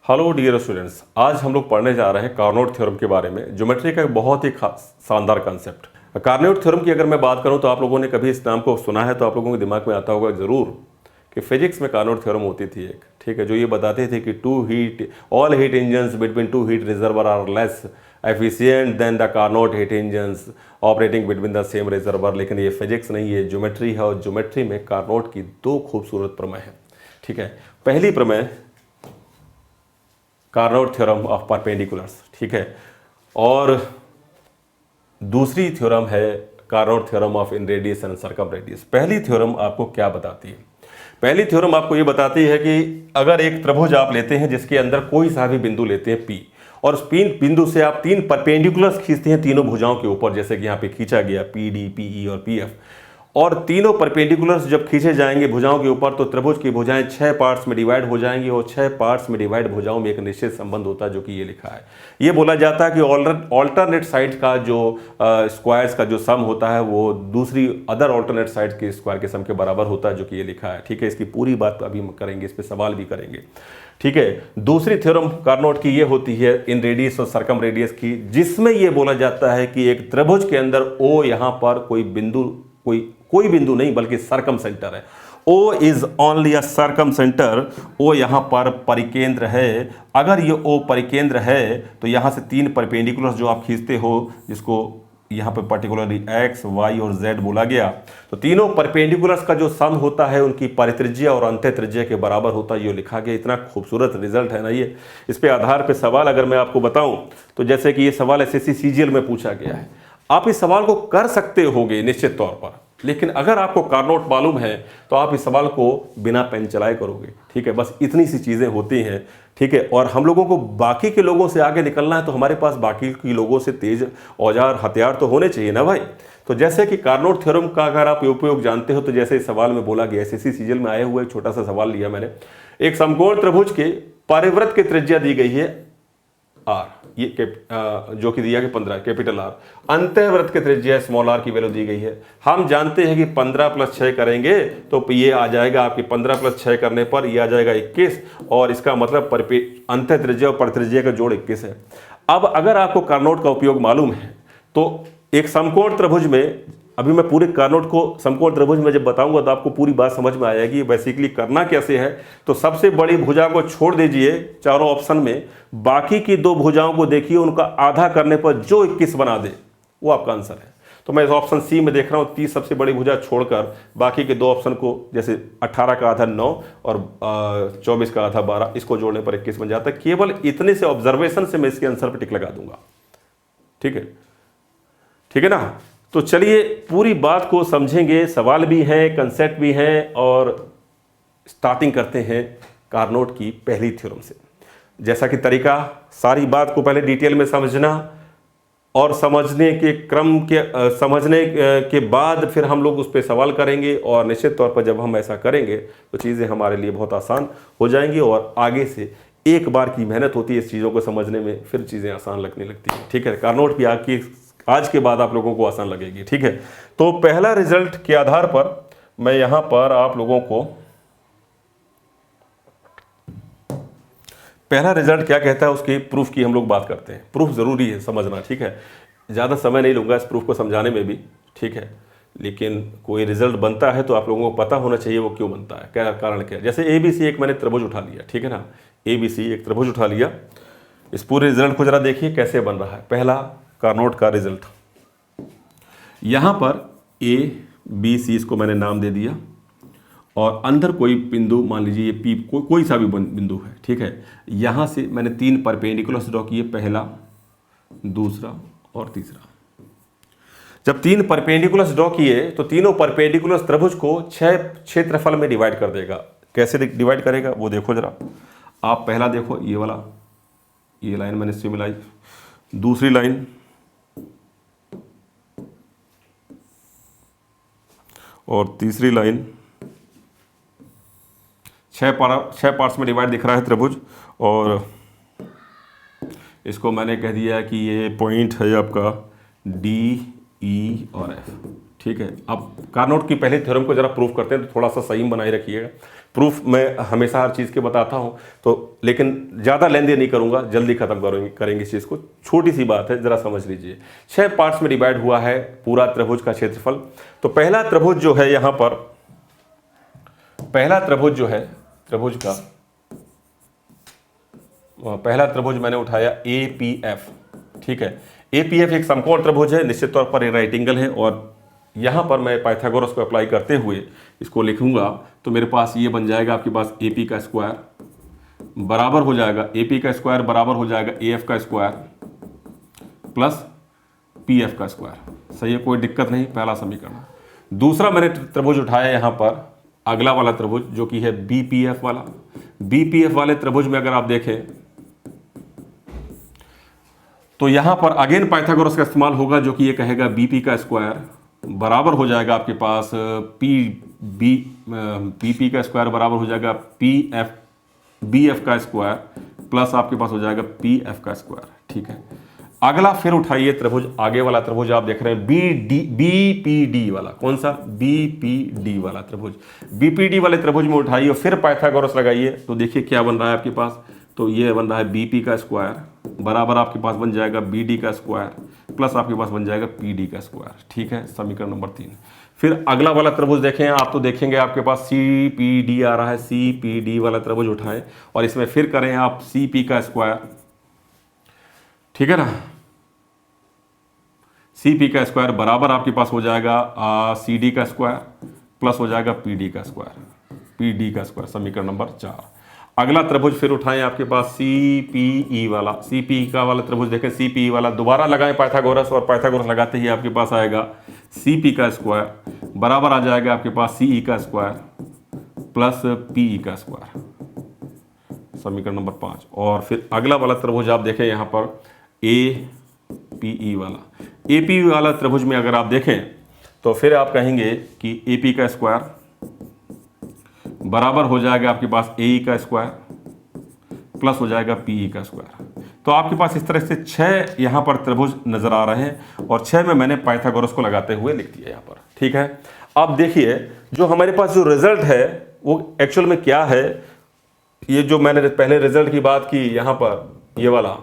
Hello dear students, आज हम लोग पढ़ने जा रहे हैं कार्नोट थ्योरम के बारे में। ज्योमेट्री का एक बहुत ही शानदार कंसेप्ट। कार्नोट थ्योरम की अगर मैं बात करूं तो आप लोगों ने कभी इस नाम को सुना है तो आप लोगों के दिमाग में आता होगा ज़रूर कि फिजिक्स में कार्नोट थ्योरम होती थी एक, ठीक है, जो ये बताती थी कि all heat engines between two heat reservoir are less efficient than the Carnot heat engines operating between the same reservoir. लेकिन ये फिजिक्स नहीं, ये ज्योमेट्री है और ज्योमेट्री में कार्नोट की दो खूबसूरत प्रमेय हैं, ठीक है। पहली प्रमेय कार्नोट थ्योरम ऑफ परपेंडिकुलर्स, ठीक है, और दूसरी थ्योरम है Carnot theorem of in radius and circum radius. पहली थ्योरम आपको क्या बताती है? पहली थ्योरम आपको ये बताती है कि अगर एक त्रिभुज आप लेते हैं जिसके अंदर कोई सा भी बिंदु लेते हैं P, और उस तीन बिंदु से आप तीन परपेंडिकुलर्स खींचते हैं तीनों भुजाओं के ऊपर, जैसे कि यहाँ पे खींचा गया PD, PE और PF, और तीनों परपेंडिकुलर्स जब खींचे जाएंगे भुजाओं के ऊपर तो त्रिभुज की भुजाएं 6 पार्ट्स में डिवाइड हो जाएंगी और 6 पार्ट्स में डिवाइड भुजाओं में एक निश्चित संबंध होता है जो कि ये लिखा है। ये बोला जाता है कि ऑल्टरनेट साइड का जो स्क्वायर्स का जो सम होता है वो दूसरी अदर ऑल्टरनेट साइड के स्क्वायर के सम के बराबर होता है, जो कि ये लिखा है, ठीक है। इसकी पूरी बात अभी हम करेंगे, इस पर सवाल भी करेंगे, ठीक है। दूसरी थ्योरम कार्नोट की ये होती है इन रेडियस और सर्कम रेडियस की, जिसमें ये बोला जाता है कि एक त्रिभुज के अंदर O यहाँ पर कोई बिंदु, कोई बिंदु नहीं बल्कि सर्कम सेंटर है। O is only a circum centre. O यहाँ पर परिकेंद्र है। अगर ये O परिकेंद्र है तो यहाँ से तीन परपेंडिकुलर्स जो आप खींचते हो, जिसको यहाँ पे पर्टिकुलरली X, Y और Z बोला गया, तो तीनों परपेंडिकुलर्स का जो सम होता है उनकी परित्रिज्या और अंत्य त्रिज्या के बराबर होता है, ये लिखा गया। इतना खूबसूरत रिजल्ट है ना ये। इस पे आधार पे सवाल अगर मैं आपको बताऊं तो जैसे कि ये सवाल SSC CGL में पूछा गया है, आप इस सवाल को कर सकते होगे निश्चित तौर पर, लेकिन अगर आपको कार्नोट मालूम है तो आप इस सवाल को बिना पेन चलाए करोगे, ठीक है। बस इतनी सी चीज़ें होती हैं, ठीक है। और हम लोगों को बाकी के लोगों से आगे निकलना है तो हमारे पास बाकी के लोगों से तेज औजार हथियार तो होने चाहिए ना भाई। तो जैसे कि कार्नोट थ्योरम का अगर आप उपयोग जानते हो तो जैसे इस सवाल में बोला गया, SSC CGL में आया हुआ एक छोटा सा सवाल लिया मैंने। एक समकोण त्रिभुज के परिवृत्त की त्रिज्या दी गई है R, ये जो कि दिया कि 15 कैपिटल R, अंतःवृत्त की त्रिज्या स्मॉल r की वैल्यू दी गई है। हम जानते हैं कि 15 + 6 करेंगे तो ये आ जाएगा आपकी 15 + 6 करने पर ये आ जाएगा 21, और इसका मतलब अंतः त्रिज्या और परित्रिज्या का जोड़ 21 है। अब अगर आपको कार्नोट का उपयोग मालूम है तो एक समकोण त्रिभुज में, अभी मैं पूरे कार्नोट को समकोण त्रिभुज में जब बताऊंगा तो आपको पूरी बात समझ में आएगी। बेसिकली करना कैसे है, तो सबसे बड़ी भुजा को छोड़ दीजिए चारों ऑप्शन में, बाकी की दो भुजाओं को देखिए, उनका आधा करने पर जो 21 बना दे वो आपका आंसर है। तो मैं ऑप्शन C में देख रहा हूँ 30 सबसे बड़ी भुजा छोड़कर बाकी के दो ऑप्शन को, जैसे 18 का आधा 9 और 24 का आधा 12, इसको जोड़ने पर 21 बन जाता है। केवल इतने से ऑब्जर्वेशन से मैं इसके आंसर पर टिक लगा दूंगा, ठीक है, ठीक है ना। तो चलिए पूरी बात को समझेंगे, सवाल भी हैं, कंसेप्ट भी हैं, और स्टार्टिंग करते हैं कार्नोट की पहली थ्योरम से। जैसा कि तरीका, सारी बात को पहले डिटेल में समझना और समझने के बाद फिर हम लोग उस पर सवाल करेंगे, और निश्चित तौर पर जब हम ऐसा करेंगे तो चीज़ें हमारे लिए बहुत आसान हो जाएंगी, और आगे से एक बार की मेहनत होती है इस चीज़ों को समझने में, फिर चीज़ें आसान लगने लगती हैं, ठीक है। कार्नोट की आज के बाद आप लोगों को आसान लगेगी, ठीक है। तो पहला रिजल्ट के आधार पर मैं यहां पर आप लोगों को पहला रिजल्ट क्या कहता है उसकी प्रूफ की हम लोग बात करते हैं। प्रूफ जरूरी है समझना, ठीक है। ज़्यादा समय नहीं लूंगा इस प्रूफ को समझाने में भी, ठीक है, लेकिन कोई रिजल्ट बनता है तो आप लोगों को पता होना चाहिए वो क्यों बनता है, क्या कारण क्या है। जैसे ABC एक मैंने त्रिभुज उठा लिया, ठीक है ना, ABC एक त्रिभुज उठा लिया। इस पूरे रिजल्ट को जरा देखिए कैसे बन रहा है। पहला कार्नोट का रिजल्ट, यहां पर ABC इसको मैंने नाम दे दिया, और अंदर कोई बिंदु, मान लीजिए ये P, कोई सा भी बिंदु है, ठीक है। यहां से मैंने तीन परपेंडिकुलर्स ड्रॉ किए, पहला, दूसरा और तीसरा। जब तीन परपेंडिकुलर्स ड्रॉ किए तो तीनों परपेंडिकुलर्स त्रिभुज को 6 क्षेत्रफल में डिवाइड कर देगा। कैसे डिवाइड करेगा वो देखो जरा। आप पहला देखो, ये वाला, ये लाइन मैंने इससे मिलाई, दूसरी लाइन, और तीसरी लाइन। 6 पार्ट्स में डिवाइड दिख रहा है त्रिभुज, और इसको मैंने कह दिया कि ये पॉइंट है आपका D, E और F, ठीक है। अब कार्नोट की पहले थ्योरम को जरा प्रूफ करते हैं, तो थोड़ा सा संयम बनाए रखिएगा। प्रूफ मैं हमेशा हर चीज़ के बताता हूँ, तो लेकिन ज़्यादा लेंदी नहीं करूँगा, जल्दी खत्म करेंगे इस चीज़ को। छोटी सी बात है, जरा समझ लीजिए। 6 पार्ट्स में डिवाइड हुआ है पूरा त्रिभुज का क्षेत्रफल। तो पहला त्रिभुज जो है यहाँ पर, पहला त्रिभुज जो है त्रिभुज का पहला त्रिभुज मैंने उठाया APF, ठीक है। APF एक समकोण त्रिभुज है, निश्चित तौर पर राइट एंगल है, और यहाँ पर मैं पाइथागोरस को अप्लाई करते हुए इसको लिखूंगा तो मेरे पास ये बन जाएगा आपके पास AP का स्क्वायर बराबर हो जाएगा, AP का स्क्वायर बराबर हो जाएगा AF का स्क्वायर प्लस PF का स्क्वायर। सही है, कोई दिक्कत नहीं, पहला समीकरण। दूसरा मैंने त्रिभुज उठाया यहाँ पर, अगला वाला त्रिभुज जो कि है BPF वाला। BPF वाले त्रिभुज में अगर आप देखें तो यहां पर अगेन पाइथागोरस का इस्तेमाल होगा, जो कि ये कहेगा BP का स्क्वायर बराबर हो जाएगा आपके पास PP का स्क्वायर बराबर हो जाएगा BF का स्क्वायर प्लस आपके पास हो जाएगा PF का स्क्वायर, ठीक है। अगला फिर उठाइए त्रिभुज, आगे वाला त्रिभुज आप देख रहे हैं BPD वाला। कौन सा? BPD वाला त्रिभुज। BPD वाले त्रिभुज में उठाइए और फिर पाइथागोरस लगाइए, तो देखिए क्या बन रहा है आपके पास। तो ये बन रहा है BP का स्क्वायर बराबर आपके पास बन जाएगा BD का स्क्वायर प्लस आपके पास बन जाएगा PD का स्क्वायर, ठीक है। समीकरण नंबर 3। फिर अगला वाला त्रिभुज देखें आप, तो देखेंगे आपके पास CPD आ रहा है। CPD वाला त्रिभुज उठाएं और इसमें फिर करें आप CP का स्क्वायर, ठीक है ना। CP का स्क्वायर बराबर आपके पास हो जाएगा CD का स्क्वायर प्लस हो जाएगा PD का स्क्वायर, समीकरण नंबर 4। अगला त्रिभुज फिर उठाएं आपके पास CPE वाला। CPE का वाला त्रिभुज देखें, CPE वाला दोबारा लगाएं पाइथागोरस, और पाइथागोरस लगाते ही आपके पास आएगा CP का स्क्वायर बराबर आ जाएगा आपके पास CE का स्क्वायर प्लस PE का स्क्वायर, समीकरण नंबर 5। और फिर अगला वाला त्रिभुज आप देखें यहाँ पर APE वाला। APE वाला त्रिभुज में अगर आप देखें तो फिर आप कहेंगे कि AP का स्क्वायर बराबर हो जाएगा आपके पास AE का स्क्वायर प्लस हो जाएगा PE का स्क्वायर। तो आपके पास इस तरह से 6 यहाँ पर त्रिभुज नजर आ रहे हैं, और 6 में मैंने पाइथागोरस को लगाते हुए लिख दिया यहाँ पर, ठीक है। अब देखिए जो हमारे पास जो रिजल्ट है वो एक्चुअल में क्या है। ये जो मैंने पहले रिजल्ट की बात की यहाँ पर, ये वाला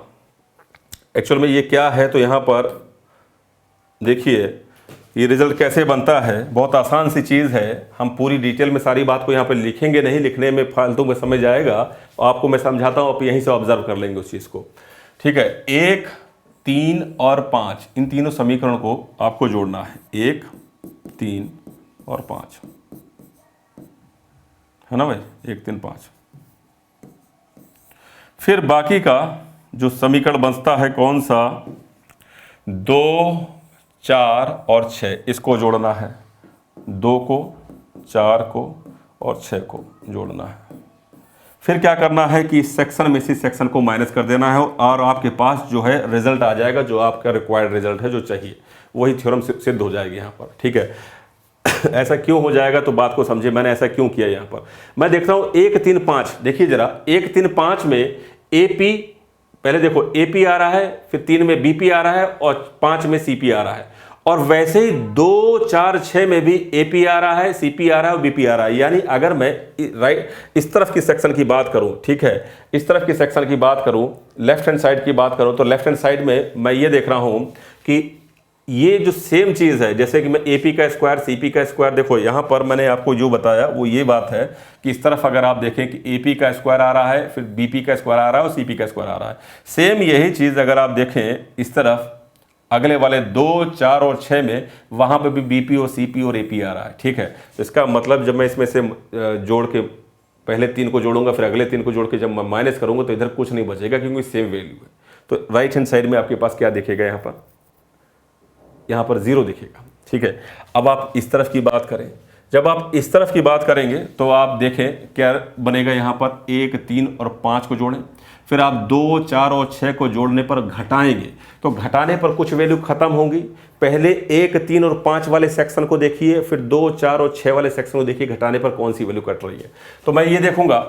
एक्चुअल में ये क्या है, तो यहाँ पर देखिए ये रिजल्ट कैसे बनता है। बहुत आसान सी चीज़ है, हम पूरी डिटेल में सारी बात को यहाँ पर लिखेंगे नहीं, लिखने में फालतू में समय जाएगा। आपको मैं समझाता हूँ, आप यहीं से ऑब्जर्व कर लेंगे उस चीज़ को, ठीक है। 1, 3 और 5 इन तीनों समीकरण को आपको जोड़ना है। 1, 3 और 5 है ना भाई, 1, 3, 5। फिर बाकी का जो समीकरण बचता है कौन सा, 2, 4 और 6, इसको जोड़ना है। 2 को, 4 को और 6 को जोड़ना है। फिर क्या करना है कि इस सेक्शन में से सेक्शन को माइनस कर देना है, और आपके पास जो है रिजल्ट आ जाएगा, जो आपका रिक्वायर्ड रिजल्ट है, जो चाहिए वही थ्योरम सिद्ध हो जाएगी यहाँ पर, ठीक है। ऐसा क्यों हो जाएगा, तो बात को समझिए मैंने ऐसा क्यों किया। यहाँ पर मैं देख रहा हूँ 1, 3, 5, देखिए जरा 1, 3, 5 में AP, पहले देखो AP आ रहा है, फिर 3 में BP आ रहा है और 5 में CP आ रहा है, और वैसे ही 2, 4, 6 में भी AP आ रहा है, CP आ रहा है और BP आ रहा है। यानी अगर मैं राइट इस तरफ की सेक्शन की बात करूं, ठीक है, इस तरफ की सेक्शन की बात करूं, लेफ्ट हैंड साइड की बात करूं, तो लेफ्ट हैंड साइड में मैं ये देख रहा हूं कि ये जो सेम चीज़ है, जैसे कि मैं AP का स्क्वायर, CP का स्क्वायर, देखो यहाँ पर मैंने आपको जो बताया वो ये बात है कि इस तरफ अगर आप देखें कि AP का स्क्वायर आ रहा है, फिर BP का स्क्वायर आ रहा है और CP का स्क्वायर आ रहा है। सेम यही चीज़ अगर आप देखें इस तरफ अगले वाले 2, 4 और 6 में, वहाँ पे भी BP और CP और AP आ रहा है, ठीक है। तो इसका मतलब जब मैं इसमें से जोड़ के पहले 3 को जोड़ूंगा, फिर अगले 3 को जोड़ के जब मैं माइनस करूंगा, तो इधर कुछ नहीं बचेगा क्योंकि सेम वैल्यू है। तो राइट हैंड साइड में आपके पास क्या दिखेगा, यहाँ पर 0 दिखेगा, ठीक है। अब आप इस तरफ की बात करें, जब आप इस तरफ की बात करेंगे तो आप देखें क्या बनेगा। यहाँ पर 1, 3 और 5 को जोड़ें, फिर आप 2, 4 और 6 को जोड़ने पर घटाएंगे, तो घटाने पर कुछ वैल्यू खत्म होंगी। पहले 1, 3 और 5 वाले सेक्शन को देखिए, फिर 2, 4 और 6 वाले सेक्शन को देखिए, घटाने पर कौन सी वैल्यू कट रही है। तो मैं ये देखूंगा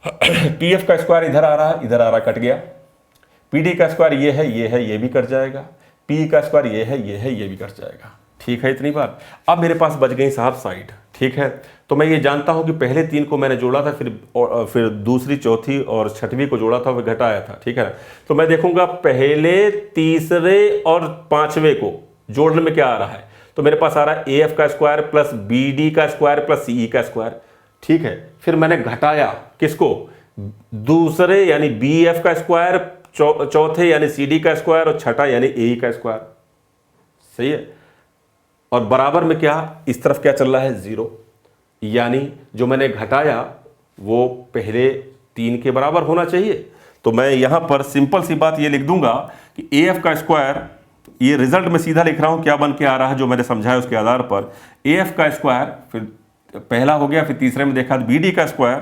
PF का स्क्वायर इधर आ रहा है, इधर आ रहा, कट गया। PD का स्क्वायर ये है, ये भी कट जाएगा। PE का स्क्वायर ये है, ये भी कट जाएगा। ठीक है इतनी बात। अब मेरे पास बच गई साहब साइड, ठीक है। तो मैं ये जानता हूं कि पहले 3 को मैंने जोड़ा था, फिर दूसरी, चौथी और छठवीं को जोड़ा था, फिर घटाया था, ठीक है। तो मैं देखूंगा पहले, तीसरे और पांचवें को जोड़ने में क्या आ रहा है। तो मेरे पास आ रहा है AF का स्क्वायर प्लस BD का स्क्वायर प्लस CE का स्क्वायर, ठीक है। फिर मैंने घटाया किसको, दूसरे यानी BF का स्क्वायर, चौथे यानी CD का स्क्वायर और छठा यानी AE का स्क्वायर, सही है। और बराबर में क्या, इस तरफ क्या चल रहा है, 0, यानी जो मैंने घटाया वो पहले 3 के बराबर होना चाहिए। तो मैं यहां पर सिंपल सी बात ये लिख दूंगा कि AF का स्क्वायर, ये रिजल्ट में सीधा लिख रहा हूं क्या बन के आ रहा है जो मैंने समझाया उसके आधार पर, AF का स्क्वायर, फिर पहला हो गया, फिर तीसरे में देखा BD का स्क्वायर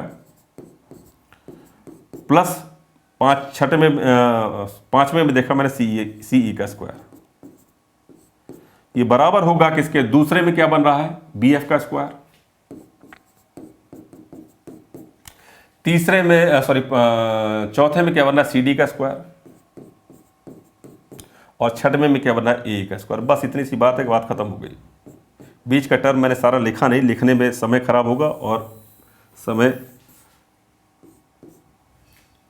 प्लस पांचवें में देखा मैंने CE का स्क्वायर, ये बराबर होगा किसके, दूसरे में क्या बन रहा है, BF का स्क्वायर, तीसरे में चौथे में क्या बनना है, CD का स्क्वायर, और छठवें में क्या बनना है, AE का स्क्वायर। बस इतनी सी बात है कि बात खत्म हो गई। बीच का टर्म मैंने सारा लिखा नहीं, लिखने में समय खराब होगा और समय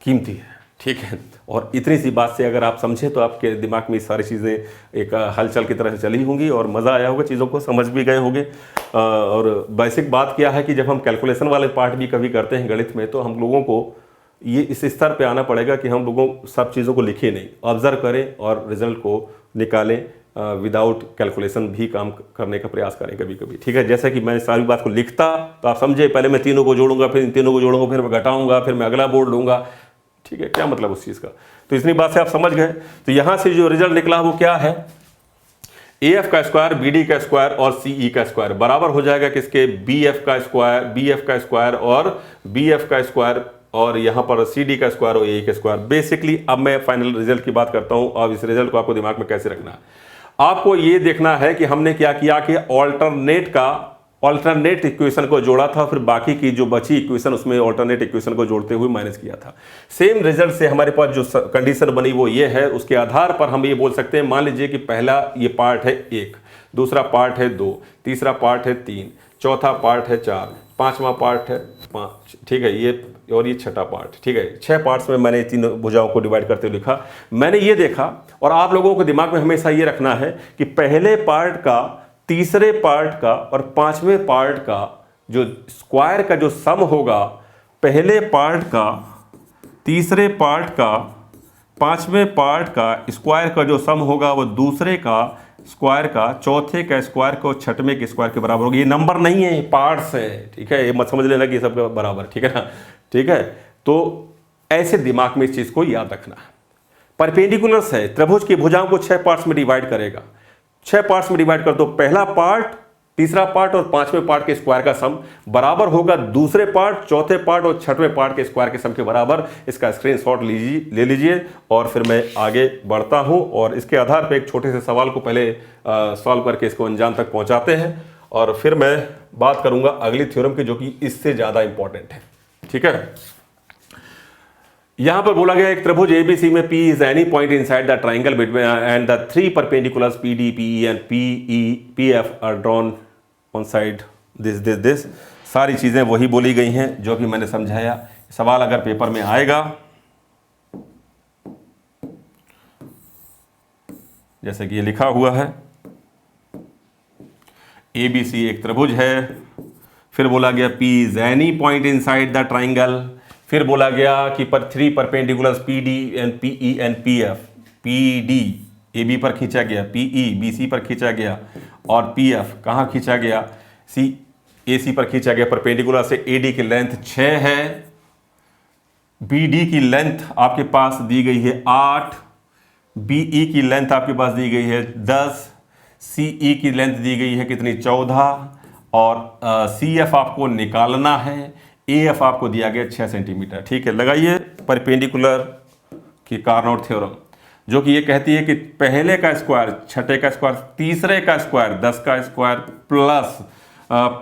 कीमती है, ठीक है। और इतनी सी बात से अगर आप समझे तो आपके दिमाग में सारी चीज़ें एक हलचल की तरह से चली होंगी और मज़ा आया होगा, चीज़ों को समझ भी गए होंगे। और बेसिक बात क्या है कि जब हम कैलकुलेशन वाले पार्ट भी कभी करते हैं गणित में, तो हम लोगों को ये इस स्तर पे आना पड़ेगा कि हम लोगों सब चीज़ों को लिखें नहीं, ऑब्जर्व करें और रिजल्ट को निकालें, विदाउट कैलकुलेशन भी काम करने का प्रयास करें कभी कभी, ठीक है। जैसे कि मैं सारी बात को लिखता तो आप समझे, पहले मैं तीनों को जोड़ूंगा, फिर इन तीनों को जोड़ूंगा, फिर मैं घटाऊंगा, फिर मैं अगला बोर्ड लूंगा, ठीक है। क्या मतलब उस चीज़ का, तो इतनी बात से आप समझ गए। तो यहां से जो रिजल्ट निकला वो क्या है, AF का स्क्वायर, BD का स्क्वायर और CE का स्क्वायर बराबर हो जाएगा किसके, BF का स्क्वायर और BF का स्क्वायर, और यहां पर CD का स्क्वायर और AE का स्क्वायर। बेसिकली अब मैं फाइनल रिजल्ट की बात करता हूं। अब इस रिजल्ट को आपको दिमाग में कैसे रखना है, आपको ये देखना है कि हमने क्या किया कि ऑल्टरनेट इक्वेशन को जोड़ा था, फिर बाकी की जो बची इक्वेशन उसमें ऑल्टरनेट इक्वेशन को जोड़ते हुए माइनस किया था। सेम रिजल्ट से हमारे पास जो कंडीशन बनी वो ये है। उसके आधार पर हम ये बोल सकते हैं, मान लीजिए कि पहला ये पार्ट है 1, दूसरा पार्ट है 2, तीसरा पार्ट है 3, चौथा पार्ट है 4, पांचवा पार्ट है 5, ठीक है, ये और ये छठा पार्ट, ठीक है। 6 पार्ट्स में मैंने 3 भुजाओं को डिवाइड करते हुए लिखा। मैंने ये देखा, और आप लोगों को दिमाग में हमेशा ये रखना है कि पहले पार्ट का, तीसरे पार्ट का और पांचवें पार्ट का जो स्क्वायर का जो सम होगा, पहले पार्ट का, तीसरे पार्ट का, पांचवें पार्ट का स्क्वायर का जो सम होगा वो दूसरे का स्क्वायर का, चौथे का स्क्वायर को छठवें के स्क्वायर के बराबर होगा। ये नंबर नहीं है, पार्ट्स है, ठीक है। ये मत समझ लेना कि ये सब बराबर, ठीक है ना, ठीक है। तो ऐसे दिमाग में इस चीज को याद रखना है। परपेंडिकुलर्स है, त्रिभुज की भुजाओं को 6 पार्ट्स में डिवाइड करेगा। 6 पार्ट्स में डिवाइड कर दो, पहला पार्ट, तीसरा पार्ट और पांचवें पार्ट के स्क्वायर का सम बराबर होगा दूसरे पार्ट, चौथे पार्ट और छठवें पार्ट के स्क्वायर के सम के बराबर। इसका स्क्रीनशॉट ले लीजिए और फिर मैं आगे बढ़ता हूं और इसके आधार पर एक छोटे से सवाल को पहले सॉल्व करके इसको अंजाम तक पहुंचाते हैं, और फिर मैं बात करूंगा अगली थ्योरम की जो कि इससे ज्यादा इंपॉर्टेंट है, ठीक है। यहां पर बोला गया एक त्रिभुज ABC में P is any point inside the triangle between and the 3 perpendiculars PD, PE and PF are drawn on side this. सारी चीजें वही बोली गई हैं जो भी मैंने समझाया। सवाल अगर पेपर में आएगा, जैसे कि ये लिखा हुआ है, ABC एक त्रिभुज है, फिर बोला गया P is any point inside the triangle, फिर बोला गया कि 3 perpendiculars PD and PE and PF, PD AB पर खींचा गया, PE BC पर खींचा गया, और PF कहाँ खींचा गया, AC पर खींचा गया। परपेंडिकुलर से AD की लेंथ 6 है, BD की लेंथ आपके पास दी गई है 8, BE की लेंथ आपके पास दी गई है 10, CE की लेंथ दी गई है कितनी, 14, और CF आपको निकालना है, AF आपको दिया गया 6 सेंटीमीटर, ठीक है। लगाइए परपेंडिकुलर की कार्नोट थ्योरम, जो कि ये कहती है कि पहले का स्क्वायर, छठे का स्क्वायर, तीसरे का स्क्वायर, 10 का स्क्वायर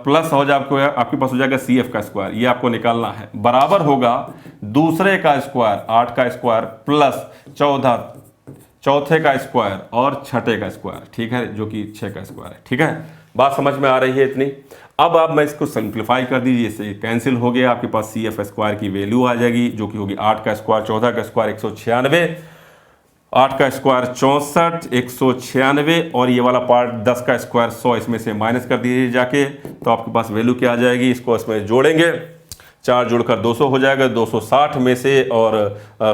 प्लस हो जाए आपके पास हो जाएगा CF का स्क्वायर, ये आपको निकालना है, बराबर होगा दूसरे का स्क्वायर 8 का स्क्वायर प्लस चौथे का स्क्वायर और छठे का स्क्वायर, ठीक है, जो कि 6 का स्क्वायर है। ठीक है, बात समझ में आ रही है इतनी। अब आप मैं इसको सिंप्लीफाई कर दीजिए, इससे कैंसिल हो गया, आपके पास सी एफ स्क्वायर की वैल्यू आ जाएगी जो कि होगी 8 का स्क्वायर, 14 का स्क्वायर 196, 8 का स्क्वायर 64, 196 और ये वाला पार्ट 10 का स्क्वायर 100, इसमें से माइनस कर दीजिए जाके, तो आपके पास वैल्यू क्या आ जाएगी। इसको इसमें जोड़ेंगे, 4 जोड़कर 200 हो जाएगा, 260 में से और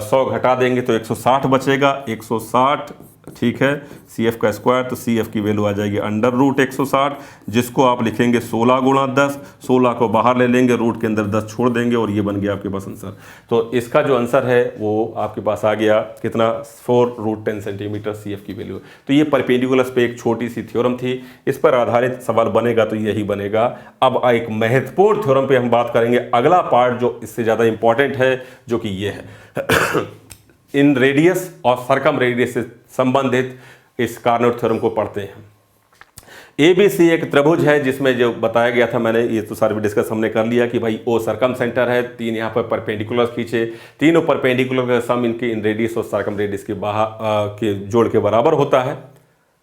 100 घटा देंगे तो 160 बचेगा, 160, ठीक है, सी एफ का स्क्वायर, तो सी एफ की वैल्यू आ जाएगी अंडर रूट 160, जिसको आप लिखेंगे 16 गुणा 10, 16 को बाहर ले लेंगे, रूट के अंदर 10 छोड़ देंगे और ये बन गया आपके पास आंसर। तो इसका जो आंसर है वो आपके पास आ गया कितना, 4√10 सेंटीमीटर सी एफ की वैल्यू। तो ये परपेंडिकुलर्स पे एक छोटी सी थ्योरम थी, इस पर आधारित सवाल बनेगा तो यही बनेगा। अब एक महत्वपूर्ण थ्योरम पे हम बात करेंगे, अगला पार्ट जो इससे ज़्यादा इंपॉर्टेंट है, जो कि ये है इन रेडियस और सरकम रेडियस से संबंधित इस कार्नोट थ्योरम को पढ़ते हैं। ABC एक त्रिभुज है जिसमें जो बताया गया था, मैंने ये तो सारे भी डिस्कस हमने कर लिया कि भाई O सरकम सेंटर है, 3 यहाँ पर परपेंडिकुलर खींचे, तीनों परपेंडिकुलर का सम इनके इन रेडियस और सरकम रेडियस के के जोड़ के बराबर होता है।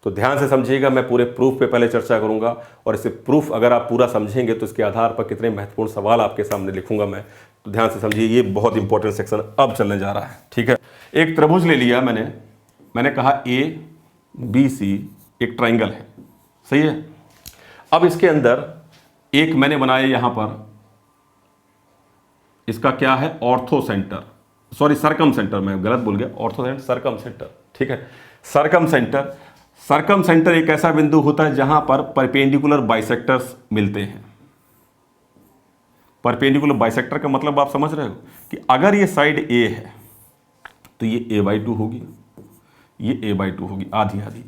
तो ध्यान से समझिएगा, मैं पूरे प्रूफ पे पहले चर्चा करूंगा और इसे प्रूफ अगर आप पूरा समझेंगे तो इसके आधार पर कितने महत्वपूर्ण सवाल आपके सामने लिखूंगा मैं। तो ध्यान से समझिए, ये बहुत इंपॉर्टेंट सेक्शन अब चलने जा रहा है। ठीक है, एक त्रिभुज ले लिया मैंने कहा ABC एक ट्राइंगल है, सही है। अब इसके अंदर एक मैंने बनाया यहां पर, इसका क्या है, ऑर्थो सेंटर, सॉरी सरकम सेंटर, मैं गलत बोल गया, ऑर्थो सेंटर सरकम सेंटर, ठीक है। सरकम सेंटर एक ऐसा बिंदु होता है जहां पर परपेंडिकुलर बाइसेक्टर्स मिलते हैं। परपेंडिकुलर बाइसेक्टर का मतलब आप समझ रहे हो कि अगर ये साइड A है तो ये A/2 होगी, ये A/2 होगी, आधी आधी।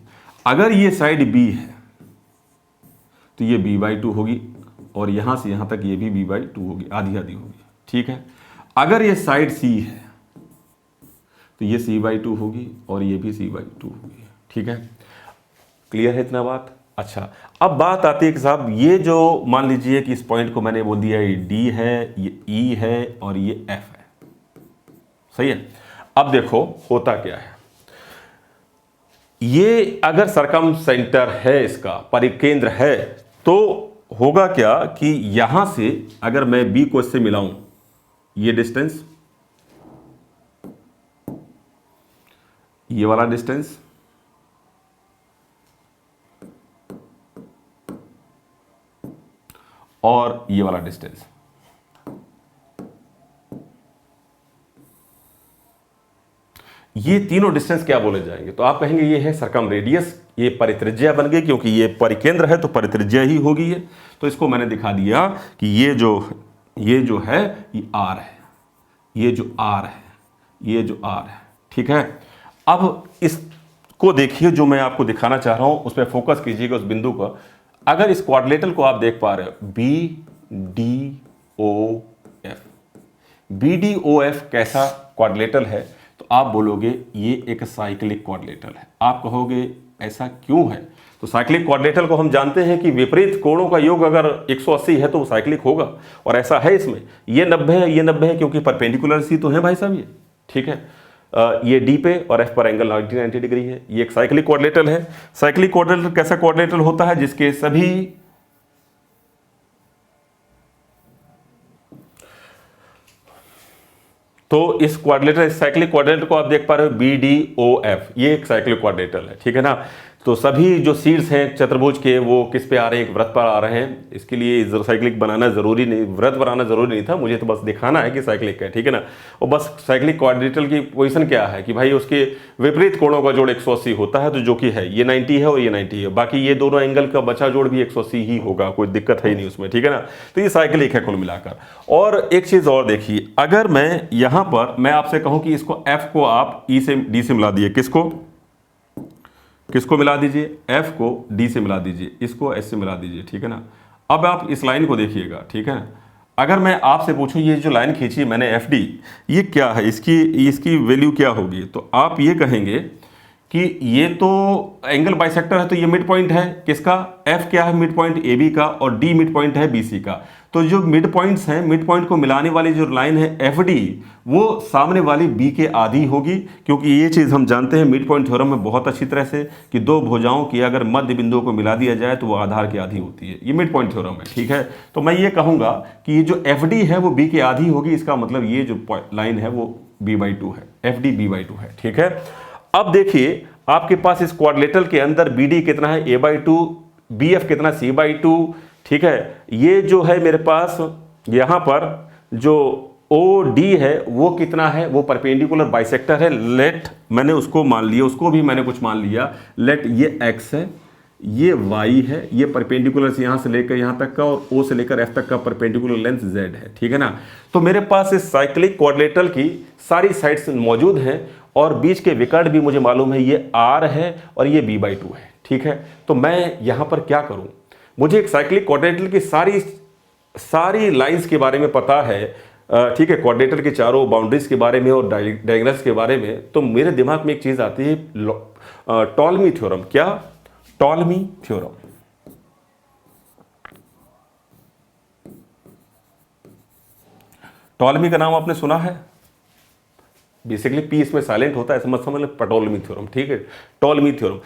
अगर ये साइड B है तो ये B/2 होगी और यहां से यहां तक ये भी B/2 होगी, आधी आधी होगी, ठीक है। अगर ये साइड C है तो ये C/2 होगी और ये भी C/2 होगी, ठीक है। क्लियर है इतना बात? अच्छा, अब बात आती है कि साहब ये जो मान लीजिए कि इस पॉइंट को मैंने बोल दिया ये D है, ये E है और ये F है, सही है। अब देखो होता क्या है, ये अगर सरकम सेंटर है, इसका परिकेंद्र है, तो होगा क्या कि यहां से अगर मैं B को इससे मिलाऊं, ये डिस्टेंस, ये वाला डिस्टेंस, और ये वाला डिस्टेंस, ये तीनों डिस्टेंस क्या बोले जाएंगे, तो आप कहेंगे ये है सरकम रेडियस, ये परित्रिज्या बन गई, क्योंकि ये परिकेंद्र है तो परित्रिज्या ही होगी ये। तो इसको मैंने दिखा दिया कि ये जो है ये R है, ये जो R है, ये जो R है, ठीक है। अब इसको देखिए, जो मैं आपको दिखाना चाह रहा हूं उस पर फोकस कीजिएगा, उस बिंदु पर। अगर इस क्वाड्रिलेटरल को आप देख पा रहे हो, BDOF कैसा क्वाड्रिलेटरल है, तो आप बोलोगे ये एक साइक्लिक क्वाड्रिलेटरल है। आप कहोगे ऐसा क्यों है, तो साइक्लिक क्वाड्रिलेटरल को हम जानते हैं कि विपरीत कोणों का योग अगर 180 है तो वो साइक्लिक होगा, और ऐसा है इसमें, ये 90 है, ये 90 है, क्योंकि परपेंडिकुलर सी तो है भाई साहब ये, ठीक है। ये D पे और F पर एंगल 90 डिग्री है, ये एक साइक्लिक क्वाड्रिलेटरल है। साइक्लिक क्वाड्रिलेटरल कैसा क्वाड्रिलेटरल होता है, जिसके सभी तो इस क्वाड्रिलेटरल, साइक्लिक क्वाड्रिलेटरल को आप देख पा रहे हो BDOF, ये एक साइक्लिक क्वाड्रिलेटरल है, ठीक है ना। तो सभी जो शीर्ष हैं चतुर्भुज के वो किस पे आ रहे हैं, एक वृत्त पर आ रहे हैं। इसके लिए साइक्लिक बनाना जरूरी नहीं, वृत्त बनाना जरूरी नहीं था, मुझे तो बस दिखाना है कि साइक्लिक है, ठीक है ना। और बस साइक्लिक क्वाड्रिलेटरल की पोजीशन क्या है कि भाई उसके विपरीत कोणों का जोड़ 180 होता है, तो जो कि है ये 90 है और ये 90 है, बाकी ये दोनों एंगल का बचा जोड़ भी 180 ही होगा, कोई दिक्कत है ही नहीं उसमें, ठीक है ना। तो ये साइक्लिक है कुल मिलाकर। और एक चीज और देखिए, अगर मैं यहां पर मैं आपसे कहूं कि इसको F को आप E से D से मिला दिए, किसको मिला दीजिए, F को D से मिला दीजिए, इसको S से मिला दीजिए, ठीक है ना। अब आप इस लाइन को देखिएगा, ठीक है। अगर मैं आपसे पूछूं ये जो लाइन खींची मैंने FD, ये क्या है, इसकी वैल्यू क्या होगी, तो आप ये कहेंगे कि ये तो एंगल बाइसेक्टर है, तो ये मिड पॉइंट है किसका, F क्या है मिड पॉइंट AB का, और D मिड पॉइंट है BC का। तो जो मिड पॉइंट्स हैं, मिड पॉइंट को मिलाने वाली जो लाइन है एफ डी, वो सामने वाली बी के आधी होगी, क्योंकि ये चीज़ हम जानते हैं मिड पॉइंट थ्योरम में बहुत अच्छी तरह से कि दो भुजाओं की अगर मध्य बिंदुओं को मिला दिया जाए तो वो आधार की आधी होती है। ये मिड पॉइंट थ्योरम है, ठीक है। तो मैं ये कहूँगा कि ये जो एफ डी है वो बी के आधी होगी, इसका मतलब ये जो लाइन है वो b/2 है, एफ डी b/2 है, ठीक है। अब देखिए आपके पास इस क्वाड्रिलेटरल के अंदर बी डी कितना है a/2, बी एफ कितना c/2, ठीक है। ये जो है मेरे पास यहां पर जो ओ डी है वो कितना है, वो परपेंडिकुलर बाइसेक्टर है। लेट मैंने उसको मान लिया, उसको भी मैंने कुछ मान लिया। लेट ये x है, ये y है, ये परपेंडिकुलर से यहां से लेकर यहां तक का और o से लेकर f तक का परपेंडिकुलर लेंथ z है, ठीक है ना। तो मेरे पास इस साइक्लिक क्वाड्रिलेटरल की सारी साइड्स मौजूद हैं और बीच के विकर्ण भी मुझे मालूम है, ये r है और ये b/2 है, ठीक है। तो मैं यहां पर क्या करूं, मुझे एक साइक्लिक क्वाड्रिलेटरल की सारी लाइंस के बारे में पता है, ठीक है, क्वाड्रिलेटरल के चारों बाउंड्रीज के बारे में और डायगोनल्स के बारे में। तो मेरे दिमाग में एक चीज आती है, टॉलमी थ्योरम। क्या? Ptolemy theorem. टॉलमी का नाम आपने सुना है? बेसिकली पी इसमें साइलेंट होता है, ऐसा मत समझ लो, टॉलमी थ्योरम, ठीक है। टॉलमी थ्योरम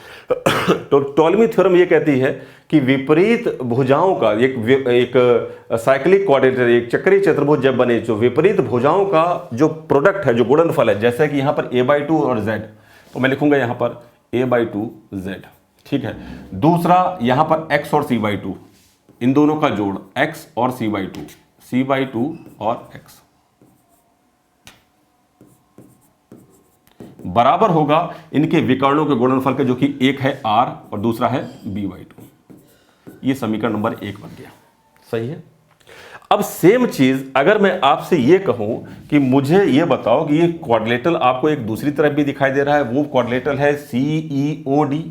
तो टॉलमी थ्योरम ये कहती है कि विपरीत भुजाओं का एक साइक्लिक क्वाड्रिलेटरल, एक चक्रीय चतुर्भुज जब बने, जो विपरीत भुजाओं का जो प्रोडक्ट है, जो गुणनफल है, जैसे कि यहां पर a/2 और z, तो मैं लिखूंगा यहां पर a/2 z, ठीक है। दूसरा यहां पर x और c/2, इन दोनों का जोड़ x और c/2 और x बराबर होगा इनके विकर्णों के गुणनफल के, जो कि एक है r और दूसरा है b/2। ये समीकरण नंबर 1 बन गया, सही है। अब सेम चीज अगर मैं आपसे ये कहूं कि मुझे ये बताओ कि ये क्वाड्रिलेटरल आपको एक दूसरी तरफ भी दिखाई दे रहा है, वो क्वाड्रिलेटरल है CEOD।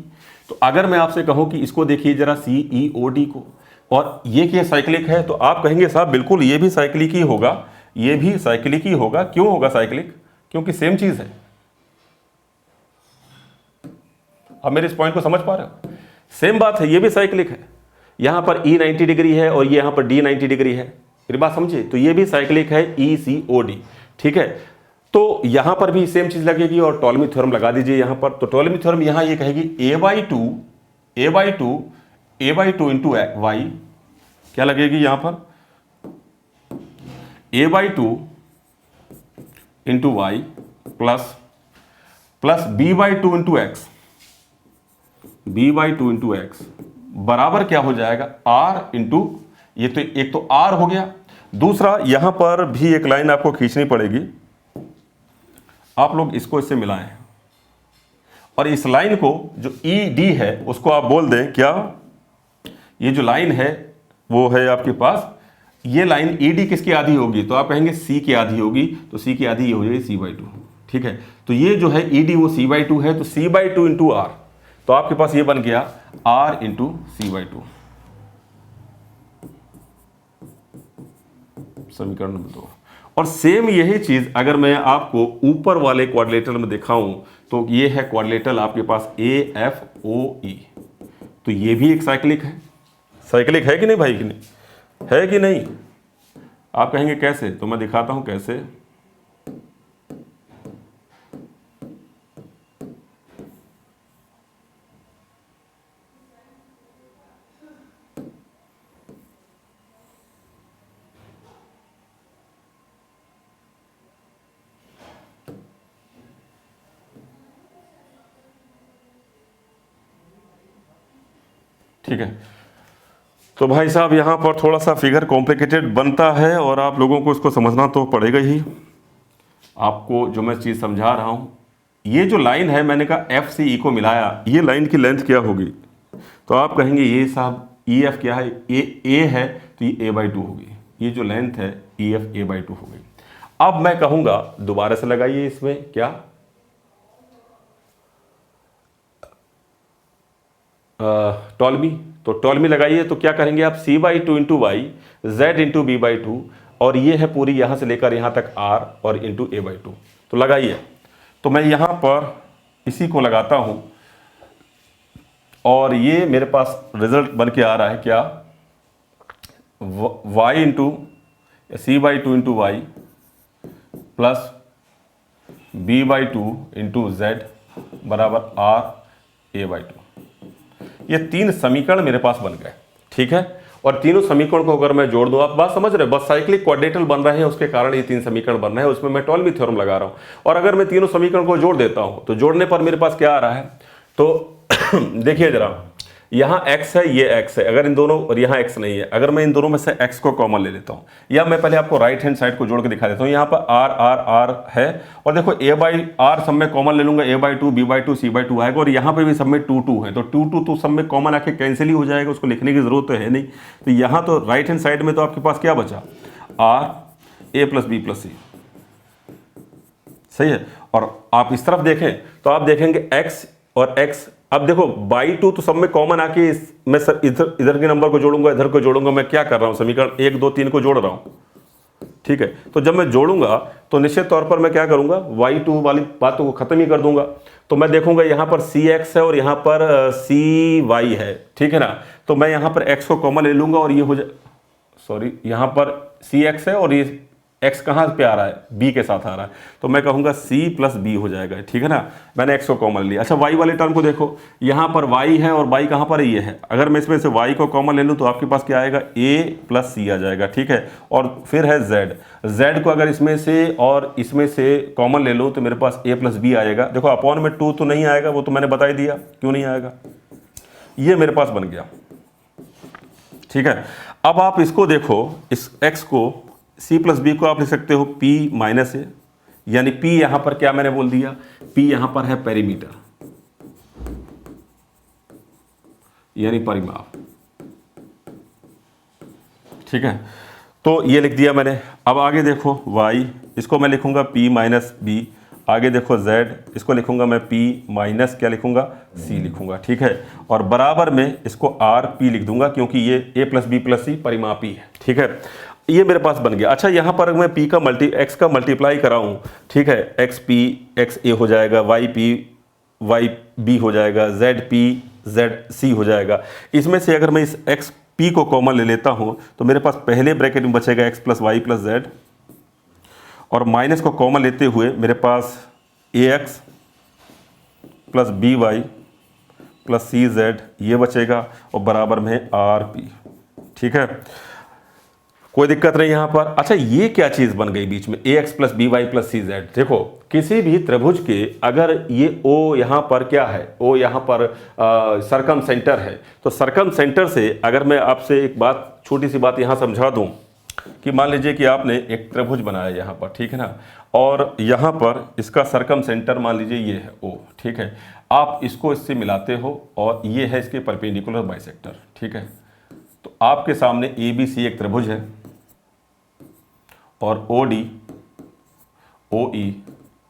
तो अगर मैं आपसे कहूं कि इसको देखिए जरा CEOD को, और ये क्या साइक्लिक है, तो आप कहेंगे साहब बिल्कुल ये भी साइक्लिक ही होगा, ये भी साइक्लिक ही होगा। क्यों होगा साइक्लिक? क्योंकि सेम चीज है। अब मेरे इस पॉइंट को समझ पा रहे हो? सेम बात है, ये भी साइक्लिक है। यहां पर E 90 डिग्री है और ये यहां पर D 90 डिग्री है, मेरी बात समझिए। तो ये भी साइक्लिक है ECOD, ठीक है। तो यहां पर भी सेम चीज लगेगी और टॉलमी थ्योरम लगा दीजिए यहां पर। तो टॉलमी थ्योरम यहां ये कहेगी a/2 इंटू y, क्या लगेगी यहां पर? a/2 into y plus b/2 into x, b/2 into x बराबर क्या हो जाएगा? r इंटू, ये तो एक तो r हो गया, दूसरा यहां पर भी एक लाइन आपको खींचनी पड़ेगी। आप लोग इसको इससे मिलाएं और इस लाइन को जो ED है उसको आप बोल दें क्या? ये जो लाइन है वो है आपके पास, ये लाइन ED किसकी आधी होगी? तो आप कहेंगे C की आधी होगी, तो C की आधी ये हो जाएगी c/2, ठीक है। तो ये जो है ED वो c/2 है, तो c/2 इंटू r, तो आपके पास ये बन गया r इंटू c/2, समीकरण नंबर 2। और सेम यही चीज अगर मैं आपको ऊपर वाले क्वाड्रिलेटरल में दिखाऊं, तो ये है क्वाड्रिलेटरल आपके पास AFOE, तो ये भी एक साइक्लिक है। साइक्लिक है कि नहीं भाई? कि नहीं है कि नहीं? आप कहेंगे कैसे? तो मैं दिखाता हूं कैसे। ठीक है, तो भाई साहब यहाँ पर थोड़ा सा फिगर कॉम्प्लिकेटेड बनता है और आप लोगों को इसको समझना तो पड़ेगा ही। आपको जो मैं चीज़ समझा रहा हूँ, ये जो लाइन है मैंने कहा F से E को मिलाया, ये लाइन की लेंथ क्या होगी? तो आप कहेंगे ये साहब EF क्या है? A है, तो ये a/2 होगी। ये जो लेंथ है EF a/2 हो गई। अब मैं कहूँगा दोबारा से लगाइए इसमें क्या? टॉलमी। तो टॉलमी लगाइए तो क्या करेंगे आप? c/2 into y, z into b/2, और ये है पूरी यहां से लेकर यहां तक r और इंटू a/2। तो लगाइए, तो मैं यहां पर इसी को लगाता हूं और ये मेरे पास रिजल्ट बन के आ रहा है क्या? Y into C/2 into y plus B/2 into z बराबर RA/2। ये 3 समीकरण मेरे पास बन गए, ठीक है। और तीनों समीकरण को अगर मैं जोड़ दूं, आप बात समझ रहे हैं, बस साइक्लिक क्वाड्रेटल बन रहे हैं, उसके कारण ये 3 समीकरण बन रहे हैं, उसमें मैं टॉलमी थ्योरम लगा रहा हूं। और अगर मैं तीनों समीकरण को जोड़ देता हूं तो जोड़ने पर मेरे पास क्या आ रहा है, तो देखिए जरा, यहाँ x है, ये x है, अगर इन दोनों, और यहाँ x नहीं है, अगर मैं इन दोनों में से x को कॉमन ले लेता हूँ, या मैं पहले आपको राइट हैंड साइड को जोड़ के दिखा देता हूँ। यहाँ पर r है, और देखो a/r सब में कॉमन ले लूंगा, a/2 b/2 c/2 आएगा, और यहाँ पे भी सब में 2 है, तो 2 तो सब में कॉमन आके कैंसिल ही हो जाएगा, उसको लिखने की जरूरत तो है नहीं। तो यहाँ तो राइट हैंड साइड में तो आपके पास क्या बचा, r a + b + c, सही है। और आप इस तरफ देखें तो आप देखेंगे x और x, अब देखो बाई 2 तो सब में कॉमन आके मैं इधर के नंबर को जोड़ूंगा, इधर को जोड़ूंगा, मैं क्या कर रहा हूं, समीकरण 1 2 3 को जोड़ रहा हूं, ठीक है। तो जब मैं जोड़ूंगा तो निश्चित तौर पर मैं क्या करूंगा, y2 वाली बातों को खत्म ही कर दूंगा। तो मैं देखूंगा यहाँ पर cx है और यहाँ पर cy है, ठीक है ना। तो मैं यहाँ पर x को कॉमन ले लूंगा और ये हो जाए, सॉरी, यहाँ पर cx है और ये x कहाँ पे आ रहा है, b के साथ आ रहा है, तो मैं कहूँगा c + b हो जाएगा, ठीक है ना। मैंने x को कॉमन लिया। अच्छा, y वाले टर्म को देखो, यहाँ पर y है और y कहाँ पर है, ये है। अगर मैं इसमें से y को कॉमन ले लूँ तो आपके पास क्या आएगा, a + c आ जाएगा, ठीक है। और फिर है z को अगर इसमें से और इसमें से कॉमन ले लूँ तो मेरे पास a + b आएगा। देखो अपॉन में 2 तो नहीं आएगा, वो तो मैंने बता ही दिया क्यों नहीं आएगा, ये मेरे पास बन गया, ठीक है। अब आप इसको देखो, इस x को, c + b को आप लिख सकते हो p - a, यानी p यहां पर क्या मैंने बोल दिया, p यहां पर है पेरीमीटर, यानी परिमाप, ठीक है। तो ये लिख दिया मैंने। अब आगे देखो y, इसको मैं लिखूंगा p - b, आगे देखो z, इसको लिखूंगा मैं p - क्या लिखूंगा, c लिखूंगा, ठीक है। और बराबर में इसको rp लिख दूंगा क्योंकि ये a + b + c परिमापी है, ठीक है। ये मेरे पास बन गया। अच्छा, यहाँ पर मैं p का x का मल्टीप्लाई कराऊँ, ठीक है, xp xa हो जाएगा, yp yb हो जाएगा, zp zc हो जाएगा। इसमें से अगर मैं इस xp को कॉमन ले लेता हूँ तो मेरे पास पहले ब्रैकेट में बचेगा x + y + z, और माइनस को कॉमन लेते हुए मेरे पास ax + by + cz ये बचेगा, और बराबर में rp, ठीक है। कोई दिक्कत नहीं यहाँ पर। अच्छा, ये क्या चीज़ बन गई बीच में, ax + by + cz। देखो, किसी भी त्रिभुज के अगर ये O यहाँ पर क्या है, O यहाँ पर सरकम सेंटर है, तो सरकम सेंटर से अगर मैं आपसे एक बात, छोटी सी बात यहाँ समझा दूँ कि मान लीजिए कि आपने एक त्रिभुज बनाया यहाँ पर, ठीक है ना, और यहाँ पर इसका सरकम सेंटर मान लीजिए ये है O, ठीक है। आप इसको इससे मिलाते हो और ये है इसके परपेंडिकुलर बाइसेक्टर, ठीक है। तो आपके सामने ABC एक त्रिभुज है और OD, OE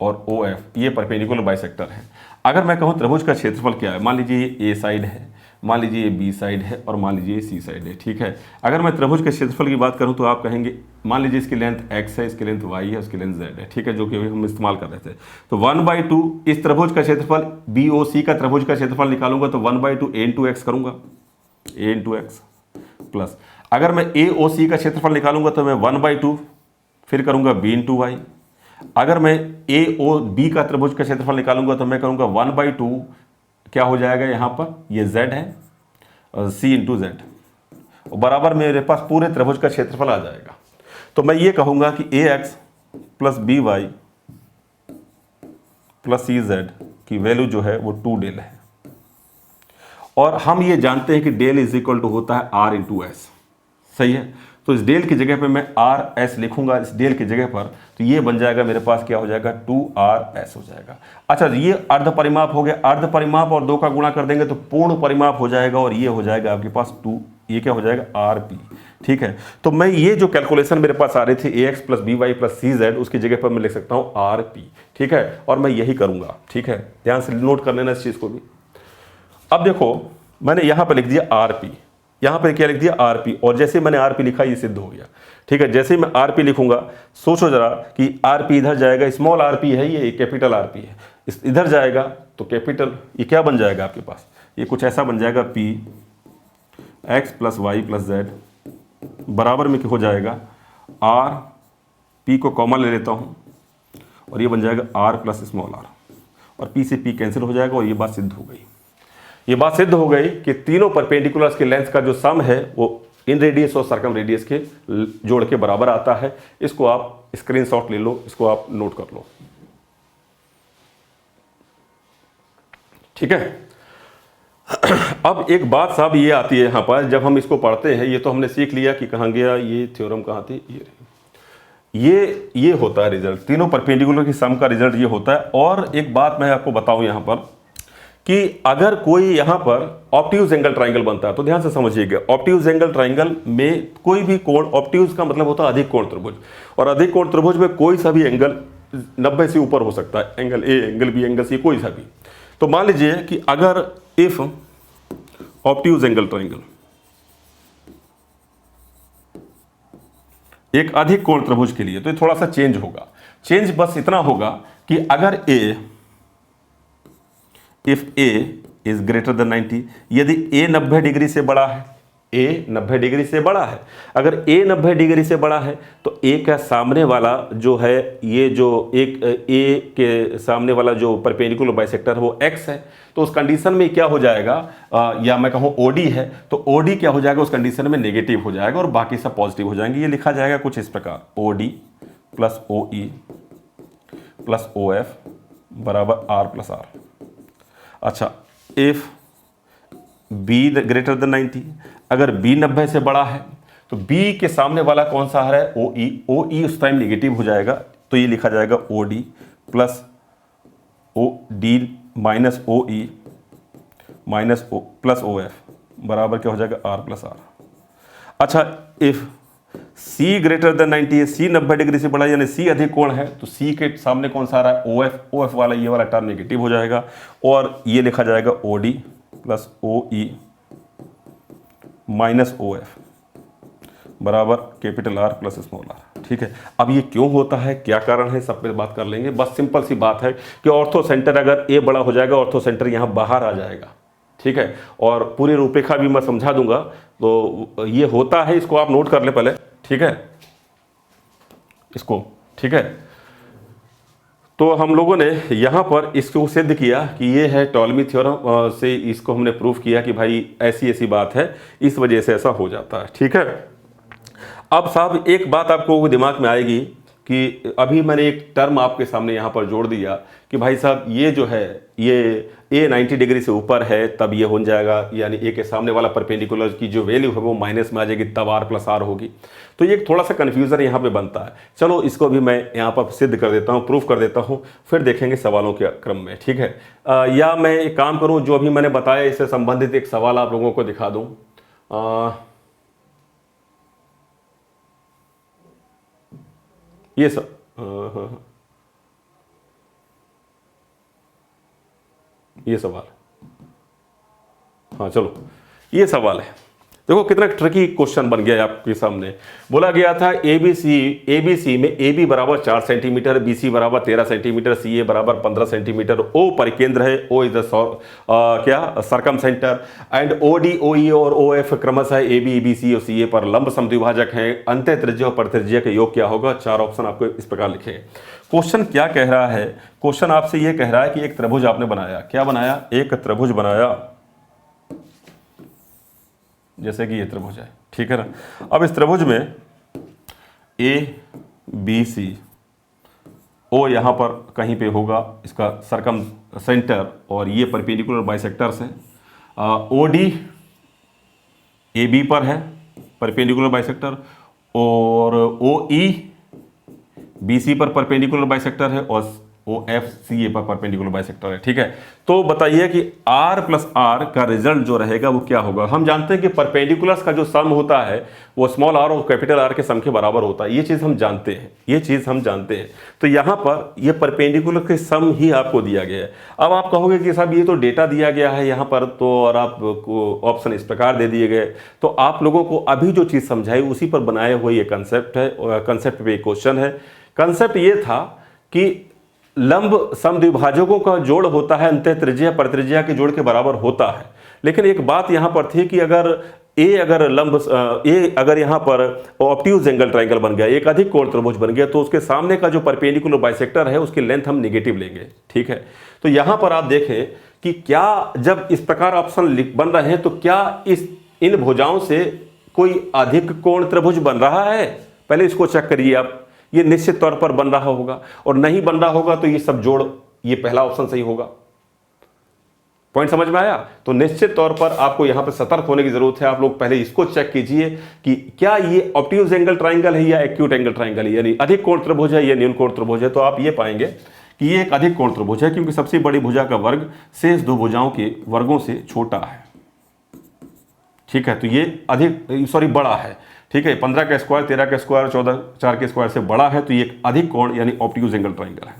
और OF ये परपेंडिकुलर बाइसेक्टर है। अगर मैं कहूँ त्रिभुज का क्षेत्रफल क्या है, मान लीजिए ये A साइड है, मान लीजिए ये B साइड है, और मान लीजिए ये C साइड है, ठीक है। अगर मैं त्रिभुज के क्षेत्रफल की बात करूँ तो आप कहेंगे, मान लीजिए इसकी लेंथ x है, इसकी लेंथ y है, उसकी लेंथ z है, ठीक है, जो कि अभी हम इस्तेमाल कर रहे थे। तो 1/2 इस त्रिभुज का क्षेत्रफल, BOC का त्रिभुज का क्षेत्रफल निकालूंगा तो 1/2 a × x करूंगा, a × x प्लस, अगर मैं AOC का क्षेत्रफल निकालूंगा तो मैं 1/2 फिर करूंगा b × y। अगर मैं AOB का त्रिभुज का क्षेत्रफल निकालूंगा तो मैं करूंगा 1/2 क्या हो जाएगा, यहाँ पर ये z है, c × z, और बराबर मेरे पास पूरे त्रिभुज का क्षेत्रफल आ जाएगा। तो मैं ये कहूंगा कि ax + by + cz की वैल्यू जो है वो 2del है, और हम ये जानते हैं कि del = होता है r × s, सही है। तो इस डेल की जगह पे मैं RS लिखूंगा, इस डेल की जगह पर, तो ये बन जाएगा मेरे पास क्या हो जाएगा, 2RS हो जाएगा। अच्छा, ये अर्ध परिमाप हो गया, अर्ध परिमाप और 2 का गुणा कर देंगे तो पूर्ण परिमाप हो जाएगा, और ये हो जाएगा आपके पास 2, ये क्या हो जाएगा, RP, ठीक है। तो मैं ये जो कैलकुलेशन मेरे पास आ रही थी ax + by + cz, उसकी जगह पर मैं लिख सकता हूँ RP, ठीक है, और मैं यही करूंगा, ठीक है। ध्यान से नोट कर लेना इस चीज़ को भी। अब देखो, मैंने यहाँ पर लिख दिया RP, यहाँ पर क्या लिख दिया, RP, और जैसे मैंने RP लिखा ये सिद्ध हो गया, ठीक है। जैसे ही मैं RP लिखूंगा, सोचो जरा कि RP इधर जाएगा, स्मॉल RP है, ये कैपिटल RP है, इस इधर जाएगा तो कैपिटल, ये क्या बन जाएगा आपके पास, ये कुछ ऐसा बन जाएगा P x + y + z बराबर में हो जाएगा आर, पी को कॉमन ले लेता हूँ और ये बन जाएगा आर प्लस स्मॉल आर, और पी से पी कैंसिल हो जाएगा और ये बात सिद्ध हो गई। ये बात सिद्ध हो गई कि तीनों परपेंडिकुलर्स के लेंथ का जो सम है वो इन रेडियस और सर्कम रेडियस के जोड़ के बराबर आता है। इसको आप स्क्रीनशॉट ले लो, इसको आप नोट कर लो, ठीक है। अब एक बात साहब ये आती है यहाँ पर, जब हम इसको पढ़ते हैं, ये तो हमने सीख लिया कि कहाँ गया, ये थ्योरम कहाँ थी, ये होता है रिजल्ट, तीनों परपेंडिकुलर की सम का रिजल्ट ये होता है। और एक बात मैं आपको बताऊं यहाँ पर कि अगर कोई यहाँ पर ऑब्ट्यूज एंगल ट्राइंगल बनता है तो ध्यान से समझिएगा, ऑब्ट्यूज एंगल ट्राइंगल में कोई भी कोण, ऑब्ट्यूज का मतलब होता है अधिक कोण त्रिभुज, और अधिक कोण त्रिभुज में कोई सा भी एंगल 90 से ऊपर हो सकता है, angle A, angle B, angle C, कोई सा भी। तो मान लीजिए कि अगर इफ ऑब्ट्यूज एंगल ट्राइंगल एक अधिक कोण त्रिभुज के लिए, तो ये थोड़ा सा चेंज होगा। चेंज बस इतना होगा कि अगर A, if A is greater than 90, यदि ए 90 डिग्री से बड़ा है, ए 90 डिग्री से बड़ा है, अगर ए 90 डिग्री से बड़ा है तो ए का सामने वाला जो है, ये जो एक ए के सामने वाला जो परपेंडिकुलर बाइसेक्टर है वो एक्स है, तो उस कंडीशन में क्या हो जाएगा, या मैं कहूँ ओडी है, तो ओडी क्या हो जाएगा उस कंडीशन में, नेगेटिव हो जाएगा और बाकी सब पॉजिटिव हो जाएंगे। ये लिखा जाएगा कुछ इस प्रकार, OD plus O E plus O F बराबर आर प्लस आर। अच्छा, इफ बी ग्रेटर देन 90, अगर बी 90 से बड़ा है तो बी के सामने वाला कौन सा है, ओ ई, ओ ई उस टाइम नेगेटिव हो जाएगा, तो ये लिखा जाएगा O D plus O D minus O E minus O plus O F बराबर क्या हो जाएगा, आर प्लस आर। अच्छा, इफ सी ग्रेटर देन 90 है, सी 90 डिग्री से बड़ा यानी सी अधिक कोण है, तो सी के सामने कौन सा आ रहा है, ओ एफ, ओ एफ वाला ये वाला टर्म नेगेटिव हो जाएगा और ये लिखा जाएगा O D plus O E minus O F बराबर capital R plus small R. ठीक है, अब ये क्यों होता है, क्या कारण है, सब पे बात कर लेंगे। बस सिंपल सी बात है कि ऑर्थो सेंटर अगर ए बड़ा हो जाएगा, ऑर्थो सेंटर यहाँ बाहर आ जाएगा। ठीक है, और पूरी रूपरेखा भी मैं समझा दूंगा, तो ये होता है, इसको आप नोट कर ले पहले। ठीक है, इसको, ठीक है। तो हम लोगों ने यहाँ पर इसको सिद्ध किया कि ये है टॉलमी थ्योरम से, इसको हमने प्रूफ किया कि भाई ऐसी ऐसी बात है, इस वजह से ऐसा हो जाता है। ठीक है, अब साहब एक बात आपको दिमाग में आएगी कि अभी मैंने एक टर्म आपके सामने यहाँ पर जोड़ दिया कि भाई साहब ये जो है, ये ए 90 डिग्री से ऊपर है तब ये हो जाएगा, यानी ए के सामने वाला परपेंडिकुलर की जो वैल्यू है वो माइनस में आ जाएगी, तब आर प्लस आर होगी। तो ये थोड़ा सा कन्फ्यूज़न यहाँ पे बनता है। चलो इसको भी मैं यहाँ पर सिद्ध कर देता हूँ, प्रूफ कर देता हूँ, फिर देखेंगे सवालों के क्रम में। ठीक है, या मैं एक काम करूँ, जो अभी मैंने बताया इससे संबंधित एक सवाल आप लोगों को दिखा दूँ। ये सब ये सवाल, हाँ चलो ये सवाल है, देखो कितना ट्रिकी क्वेश्चन बन गया है आपके सामने। बोला गया था एबीसी में ए बी बराबर 4 सेंटीमीटर, बी सी बराबर 13 सेंटीमीटर, सी ए बराबर 15 सेंटीमीटर, ओ परिकेंद्र है, ओ इज द क्या सरकम centre, and O D, O E और ओ एफ क्रमशः ए बी, बी सी और सी ए पर लंब समद्विभाजक हैं। अंत्य त्रिज्या और परित्रिज्या का योग क्या होगा? 4 ऑप्शन आपको इस प्रकार लिखेंगे। क्वेश्चन क्या कह रहा है? क्वेश्चन आपसे यह कह रहा है कि एक त्रिभुज आपने बनाया, क्या बनाया? एक त्रिभुज बनाया, जैसे कि ये त्रिभुज है, ठीक है ना। अब इस त्रिभुज में ए बी सी, ओ यहाँ पर कहीं पे होगा इसका सरकम सेंटर, और ये परपेंडिकुलर बाइसेक्टर्स हैं। ओ डी ए बी पर है परपेंडिकुलर बाइसेक्टर, और ओ ई बी सी पर परपेंडिकुलर बाइसेक्टर है, और ओ एफ सी ए पर परपेंडिकुलर बाइसेक्टर है। ठीक है, तो बताइए कि आर प्लस आर का रिजल्ट जो रहेगा वो क्या होगा? हम जानते हैं कि परपेंडिकुलर्स का जो सम होता है वो स्मॉल आर और कैपिटल आर के सम के बराबर होता है, ये चीज़ हम जानते हैं, ये चीज़ हम जानते हैं। तो यहाँ पर ये परपेंडिकुलर के सम ही आपको दिया गया है। अब आप कहोगे कि साहब ये तो डेटा दिया गया है यहाँ पर, तो और आप ऑप्शन इस प्रकार दे दिए गए, तो आप लोगों को अभी जो चीज़ समझाई उसी पर बनाए हुए ये कंसेप्ट है, कंसेप्ट पे क्वेश्चन है। कंसेप्ट ये था कि लंब समद्विभाजकों का जोड़ होता है अंत्य त्रिज्या परित्रिज्या के जोड़ के बराबर होता है। लेकिन एक बात यहाँ पर थी कि अगर ए अगर यहाँ पर ऑब्ट्यूज एंगल ट्राइंगल बन गया, एक अधिक कोण त्रिभुज बन गया, तो उसके सामने का जो परपेंडिकुलर बाइसेक्टर है उसकी लेंथ हम निगेटिव लेंगे, ठीक है। तो यहाँ पर आप देखें कि क्या जब इस प्रकार ऑप्शन बन रहे हैं तो क्या इन भुजाओं से कोई अधिक कोण त्रिभुज बन रहा है, पहले इसको चेक करिए आप। ये निश्चित तौर पर बन रहा होगा, और नहीं बन रहा होगा तो ये सब जोड़, ये पहला ऑप्शन सही होगा। पॉइंट समझ में आया? तो निश्चित तौर पर आपको यहां पर सतर्क होने की जरूरत है। आप लोग पहले इसको चेक कीजिए कि क्या ये ऑब्ट्यूज एंगल ट्राइंगल है या एक्यूट एंगल ट्राइंगल है, यानी अधिक कोण त्रिभुज है या न्यून कोण त्रिभुज है। तो आप ये पाएंगे कि ये एक अधिक कोण त्रिभुज है, क्योंकि सबसे बड़ी भुजा का वर्ग शेष दो भुजाओं के वर्गों से छोटा है, ठीक है। तो ये बड़ा है, ठीक है। 15 का स्क्वायर, 13 का स्क्वायर, 14 4 के स्क्वायर से बड़ा है, तो ये एक अधिक कोण यानी ऑब्ट्यूज एंगल ट्राइंगल है।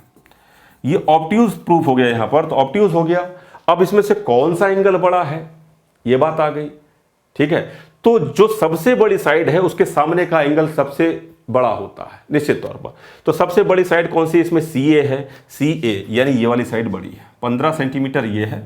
ये ऑब्ट्यूज प्रूफ हो गया यहां पर, तो ऑब्ट्यूज हो गया। अब इसमें से कौन सा एंगल बड़ा है, ये बात आ गई, ठीक है। तो जो सबसे बड़ी साइड है उसके सामने का एंगल सबसे बड़ा होता है निश्चित तौर पर। तो सबसे बड़ी साइड कौन सी, इसमें CA है, CA यानी ये वाली साइड बड़ी है, 15 सेंटीमीटर ये है।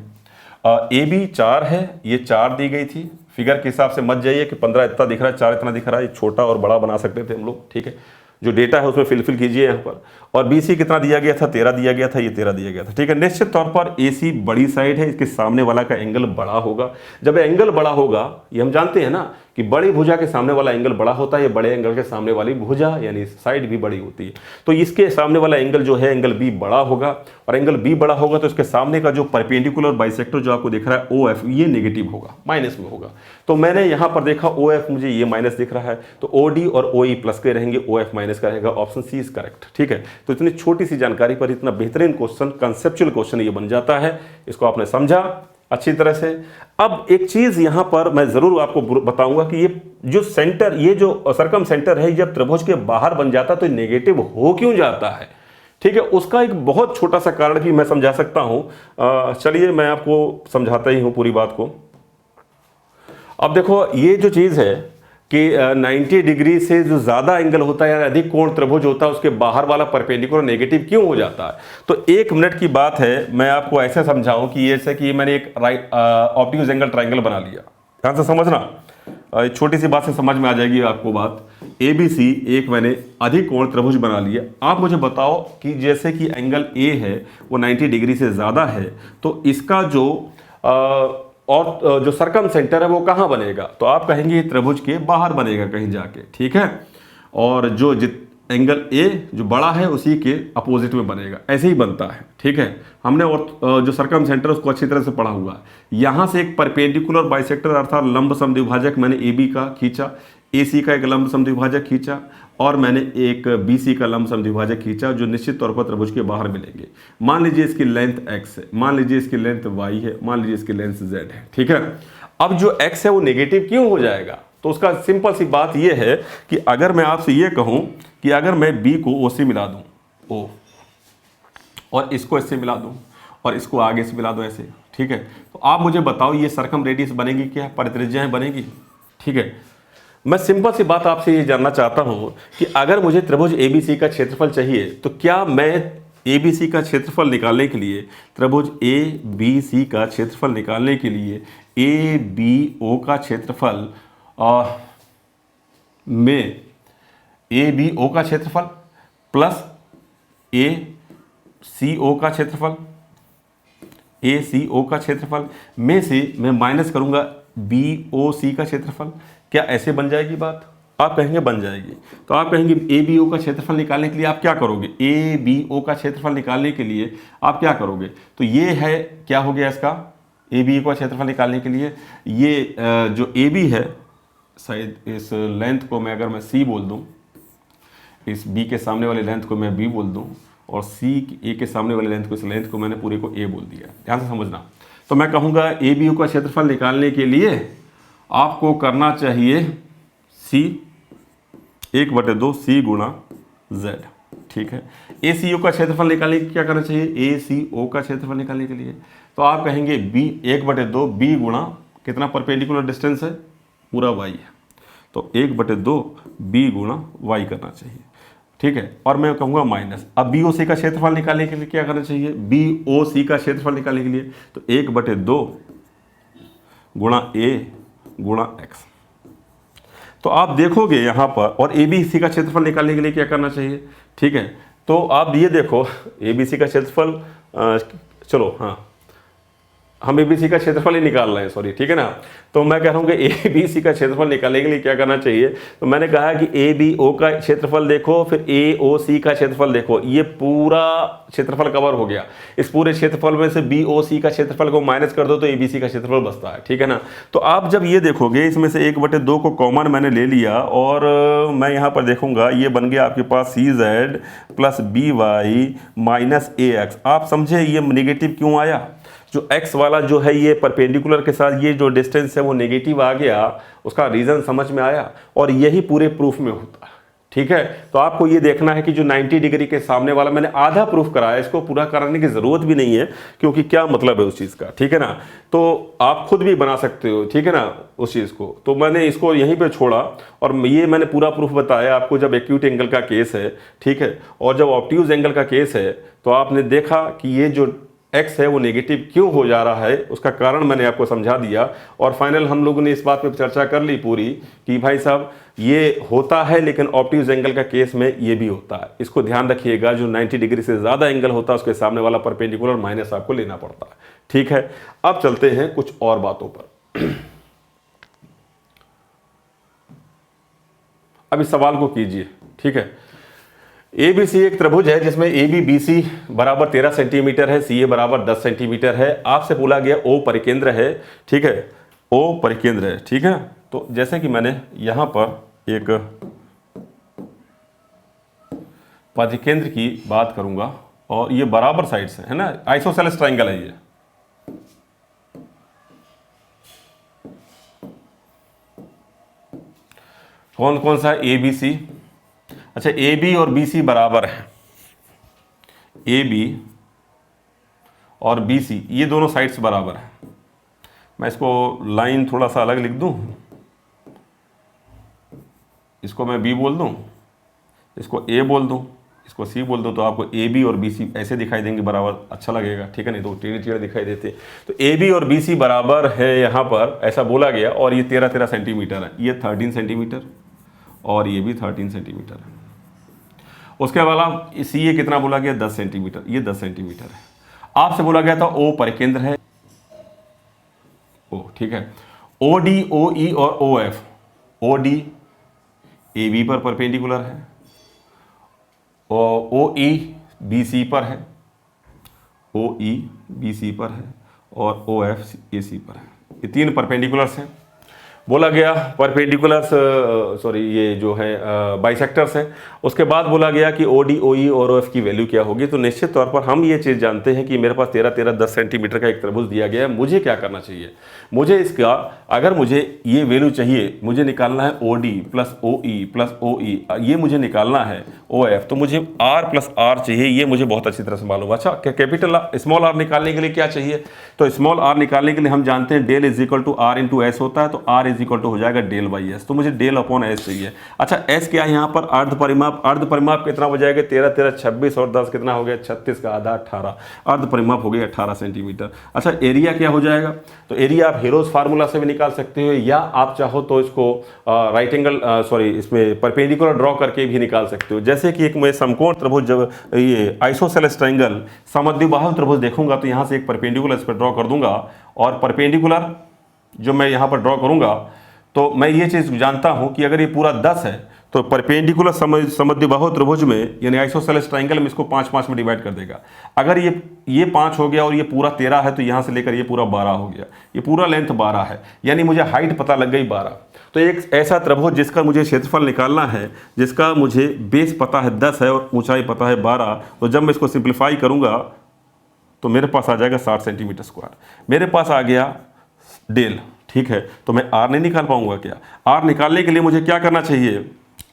AB 4 है, ये 4 दी गई थी। फिगर के हिसाब से मत जाइए कि 15 इतना दिख रहा है, 4 इतना दिख रहा है, छोटा और बड़ा बना सकते थे हम लोग, ठीक है। जो डेटा है उसमें फिलफिल कीजिए यहाँ पर। और BC कितना दिया गया था, 13 दिया गया था, ये 13 दिया गया था, ठीक है। निश्चित तौर पर AC बड़ी साइड है, इसके सामने वाला का एंगल बड़ा होगा। जब एंगल बड़ा होगा, ये हम जानते हैं ना कि बड़ी भुजा के सामने वाला एंगल बड़ा होता है, ये बड़े एंगल के सामने वाली भुजा यानी साइड भी बड़ी होती है। तो इसके सामने वाला एंगल जो है एंगल B बड़ा होगा, और एंगल B बड़ा होगा तो इसके सामने का जो परपेंडिकुलर बाइसेक्टर जो आपको दिख रहा है OF, ये नेगेटिव होगा, माइनस में होगा। तो मैंने यहाँ पर देखा OF मुझे ये माइनस दिख रहा है, तो OD और OE प्लस के रहेंगे, OF माइनस का रहेगा। ऑप्शन C इज करेक्ट, ठीक है। तो इतनी छोटी सी जानकारी पर इतना बेहतरीन क्वेश्चन, कंसेप्चुअल क्वेश्चन ये बन जाता है। इसको आपने समझा अच्छी तरह से। अब एक चीज यहां पर मैं जरूर आपको बताऊंगा कि ये जो सेंटर, ये जो सर्कम सेंटर है, जब त्रिभुज के बाहर बन जाता तो नेगेटिव हो क्यों जाता है, ठीक है। उसका एक बहुत छोटा सा कारण भी मैं समझा सकता हूं। चलिए मैं आपको समझाता ही हूं पूरी बात को। अब देखो ये जो चीज है कि 90 डिग्री से जो ज़्यादा एंगल होता है या अधिक कोण त्रिभुज होता है, उसके बाहर वाला परपेंडिकुलर नेगेटिव क्यों हो जाता है। तो 1 मिनट की बात है, मैं आपको ऐसे समझाऊं कि जैसे कि मैंने एक ऑब्ट्यूज एंगल ट्राइंगल बना लिया। ध्यान से समझना, छोटी सी बात से समझ में आ जाएगी आपको बात। ABC एक मैंने अधिक कोण त्रिभुज बना लिया। आप मुझे बताओ कि जैसे कि एंगल A है वो 90 डिग्री से ज़्यादा है, तो इसका जो और जो सर्कम सेंटर है वो कहाँ बनेगा, तो आप कहेंगे त्रिभुज के बाहर बनेगा कहीं जाके, ठीक है। और जो एंगल A जो बड़ा है उसी के अपोजिट में बनेगा, ऐसे ही बनता है, ठीक है। हमने और जो सर्कम सेंटर उसको अच्छी तरह से पढ़ा हुआ है। यहाँ से एक परपेंडिकुलर बाइसेक्टर अर्थात लंब समद्विभाजक मैंने AB का खींचा, AC का एक लंब समद्विभाजक खींचा, और मैंने एक BC का लंब समद्विभाजक खींचा, जो निश्चित तौर पर त्रिभुज के बाहर मिलेंगे। मान लीजिए इसकी लेंथ x है, मान लीजिए इसकी लेंथ y है, मान लीजिए इसकी लेंथ z है, ठीक है। अब जो x है वो नेगेटिव क्यों हो जाएगा, तो उसका सिंपल सी बात ये है कि अगर मैं आपसे ये कहूं कि अगर मैं B को O से मिला दूं, O, और इसको इससे मिला दूं, और इसको आगे से मिला दूं ऐसे, ठीक है। तो आप मुझे बताओ ये सर्कम रेडियस बनेगी क्या, परित्रिज्याएं बनेगी, ठीक है। मैं सिंपल सी बात आपसे ये जानना चाहता हूं कि अगर मुझे त्रिभुज ABC का क्षेत्रफल चाहिए, तो क्या मैं ABC का क्षेत्रफल निकालने के लिए, त्रिभुज ABC का क्षेत्रफल निकालने के लिए ABO का क्षेत्रफल में ABO का क्षेत्रफल प्लस ACO का क्षेत्रफल, ACO का क्षेत्रफल में से मैं माइनस करूंगा BOC का क्षेत्रफल, क्या ऐसे बन जाएगी बात, आप कहेंगे बन जाएगी। तो आप कहेंगे ABO का क्षेत्रफल निकालने के लिए आप क्या करोगे, ABO का क्षेत्रफल निकालने के लिए आप क्या करोगे, तो ये है क्या हो गया इसका ABO का क्षेत्रफल निकालने के लिए, ये जो AB है, शायद इस लेंथ को मैं अगर मैं C बोल दूं, इस B के सामने वाले लेंथ को मैं B बोल दूं, और A के सामने वाले लेंथ को, इस लेंथ को मैंने पूरे को A बोल दिया। ध्यान से समझना। तो मैं कहूँगा ABO का क्षेत्रफल निकालने के लिए आपको करना चाहिए C 1/2 C गुणा Z, ठीक है। ACO का क्षेत्रफल निकालने के लिए क्या करना चाहिए, ACO का क्षेत्रफल निकालने के लिए तो आप कहेंगे B 1/2 B गुणा कितना परपेंडिकुलर डिस्टेंस है, पूरा y है, तो 1/2 B गुणा y करना चाहिए, ठीक है। और मैं कहूँगा माइनस, अब BOC का क्षेत्रफल निकालने के लिए क्या करना चाहिए, BOC का क्षेत्रफल निकालने के लिए तो 1/2 गुणा A गुणा x, तो आप देखोगे यहाँ पर, और ए बी सी का क्षेत्रफल निकालने के लिए क्या करना चाहिए, ठीक है। तो आप ये देखो ए बी सी का क्षेत्रफल, चलो हाँ, हम ए बी सी का क्षेत्रफल ही निकाल रहे हैं, सॉरी, ठीक है ना। तो मैं कह रहा हूँ कि ए बी सी का क्षेत्रफल निकालने के लिए क्या करना चाहिए, तो मैंने कहा कि ए बी ओ का क्षेत्रफल देखो, फिर ए ओ सी का क्षेत्रफल देखो, ये पूरा क्षेत्रफल कवर हो गया। इस पूरे क्षेत्रफल में से बी ओ सी का क्षेत्रफल को माइनस कर दो तो ए बी सी का क्षेत्रफल बचता है, ठीक है ना। तो आप जब ये देखोगे, इसमें से 1/2 को कॉमन मैंने ले लिया, और मैं यहाँ पर देखूंगा ये बन गया आपके पास C Z plus B Y minus A X. आप समझे ये नेगेटिव क्यों आया, जो x वाला जो है ये परपेंडिकुलर के साथ ये जो डिस्टेंस है वो नेगेटिव आ गया, उसका रीज़न समझ में आया, और यही पूरे प्रूफ में होता है, ठीक है। तो आपको ये देखना है कि जो 90 डिग्री के सामने वाला, मैंने आधा प्रूफ कराया, इसको पूरा कराने की ज़रूरत भी नहीं है, क्योंकि क्या मतलब है उस चीज़ का, ठीक है ना। तो आप खुद भी बना सकते हो, ठीक है ना, उस चीज़ को। तो मैंने इसको यहीं पे छोड़ा, और ये मैंने पूरा प्रूफ बताया आपको जब एक्यूट एंगल का केस है, ठीक है, और जब ऑब्ट्यूज एंगल का केस है, तो आपने देखा कि ये जो x है वो नेगेटिव क्यों हो जा रहा है, उसका कारण मैंने आपको समझा दिया। और फाइनल हम लोगों ने इस बात पे चर्चा कर ली पूरी कि भाई साहब ये होता है, लेकिन ऑब्ट्यूज एंगल का केस में ये भी होता है। इसको ध्यान रखिएगा, जो 90 डिग्री से ज़्यादा एंगल होता है उसके सामने वाला परपेंडिकुलर माइनस आपको लेना पड़ता है, ठीक है। अब चलते हैं कुछ और बातों पर। अब इस सवाल को कीजिए, ठीक है। ए बी सी एक त्रिभुज है जिसमें ए बी बी सी बराबर 13 सेंटीमीटर है, सी ए बराबर 10 सेंटीमीटर है। आपसे बोला गया ओ परिकेंद्र है, ठीक है, ओ परिकेंद्र है, ठीक है। तो जैसे कि मैंने यहां पर एक परिकेंद्र की बात करूंगा, और ये बराबर साइड्स है ना, आइसोसेलेस ट्राइंगल है ये। कौन कौन सा, ए बी सी, अच्छा ए बी और बी सी बराबर है, ए बी और बी सी ये दोनों साइड्स बराबर है। मैं इसको लाइन थोड़ा सा अलग लिख दूं, इसको मैं बी बोल दूं, इसको ए बोल दूं, इसको सी बोल दूं, तो आपको ए बी और बी सी ऐसे दिखाई देंगे बराबर, अच्छा लगेगा, ठीक है, नहीं तो टेढ़े टेढ़े दिखाई देते। तो ए बी और बी सी बराबर है यहाँ पर, ऐसा बोला गया, और ये 13 सेंटीमीटर है, ये 13 सेंटीमीटर और ये भी 13 सेंटीमीटर है। उसके अलावा सी ए कितना बोला गया, 10 सेंटीमीटर, ये 10 सेंटीमीटर है। आपसे बोला गया था ओ परिकेंद्र है, ओ, ठीक है। ओ डी, ओ ई और O F, O D A B पर परपेंडिकुलर है, और ओ ई बी सी पर है, ओ ई बी सी पर है, और ओ एफ ए सी पर है। ये 3 परपेंडिकुलर्स हैं। बोला गया परपेंडिकुलर्स, सॉरी ये जो है बाइसेक्टर्स है। उसके बाद बोला गया कि ओ डी, ओ ई और ओ एफ की वैल्यू क्या होगी। तो निश्चित तौर पर हम ये चीज़ जानते हैं कि मेरे पास 10 सेंटीमीटर का एक त्रिभुज दिया गया है। मुझे क्या करना चाहिए, मुझे इसका, अगर मुझे ये वैल्यू चाहिए, मुझे निकालना है O D plus O E plus O E, ये मुझे निकालना है ओ एफ, तो मुझे आर प्लस आर चाहिए, ये मुझे बहुत अच्छी तरह से मालूम है। अच्छा, कैपिटल स्मॉल आर निकालने के लिए क्या चाहिए, तो स्मॉल आर निकालने के लिए हम जानते हैं del is equal to R into S होता है, तो आर इज इक्वल टू हो जाएगा डेल बाई एस, तो मुझे डेल अपॉन एस चाहिए। अच्छा, एस क्या है यहाँ पर, अर्ध परिमाप। अर्ध परिमाप कितना हो जाएगा, 13 13 26 और 10 कितना हो गया, 36 का आधा 18, अर्ध परिमाप हो गया 18 सेंटीमीटर। अच्छा, एरिया क्या हो जाएगा, तो एरिया आप हीरोज फार्मूला से भी निकाल सकते हो, या आप चाहो तो इसको राइट एंगल, सॉरी इसमें परपेंडिकुलर ड्रॉ करके भी निकाल सकते हो। जैसे कि एक मैं समकोण त्रिभुज, जब ये आइसोसेलेस ट्रायंगल समद्विबाहु त्रिभुज देखूंगा, तो यहाँ से एक परपेंडिकुलर इस पर ड्रॉ कर दूंगा, और परपेंडिकुलर जो मैं यहाँ पर ड्रॉ करूंगा, तो मैं ये चीज़ जानता हूँ कि अगर ये पूरा 10 है, तो परपेंडिकुलर समद्विबाहु त्रिभुज में, यानी आइसोसेलेस ट्रायंगल में, इसको 5 में डिवाइड कर देगा। अगर ये 5 हो गया और ये पूरा 13 है, तो यहाँ से लेकर ये पूरा 12 हो गया, ये पूरा लेंथ 12 है, यानी मुझे हाइट पता लग गई 12। तो एक ऐसा त्रिभुज जिसका मुझे क्षेत्रफल निकालना है, जिसका मुझे बेस पता है 10 है और ऊंचाई पता है 12, तो जब मैं इसको सिंप्लीफाई करूँगा तो मेरे पास आ जाएगा 60 सेंटीमीटर स्क्वायर। मेरे पास आ गया डेल, ठीक है। तो मैं आर नहीं निकाल पाऊंगा क्या, आर निकालने के लिए मुझे क्या करना चाहिए,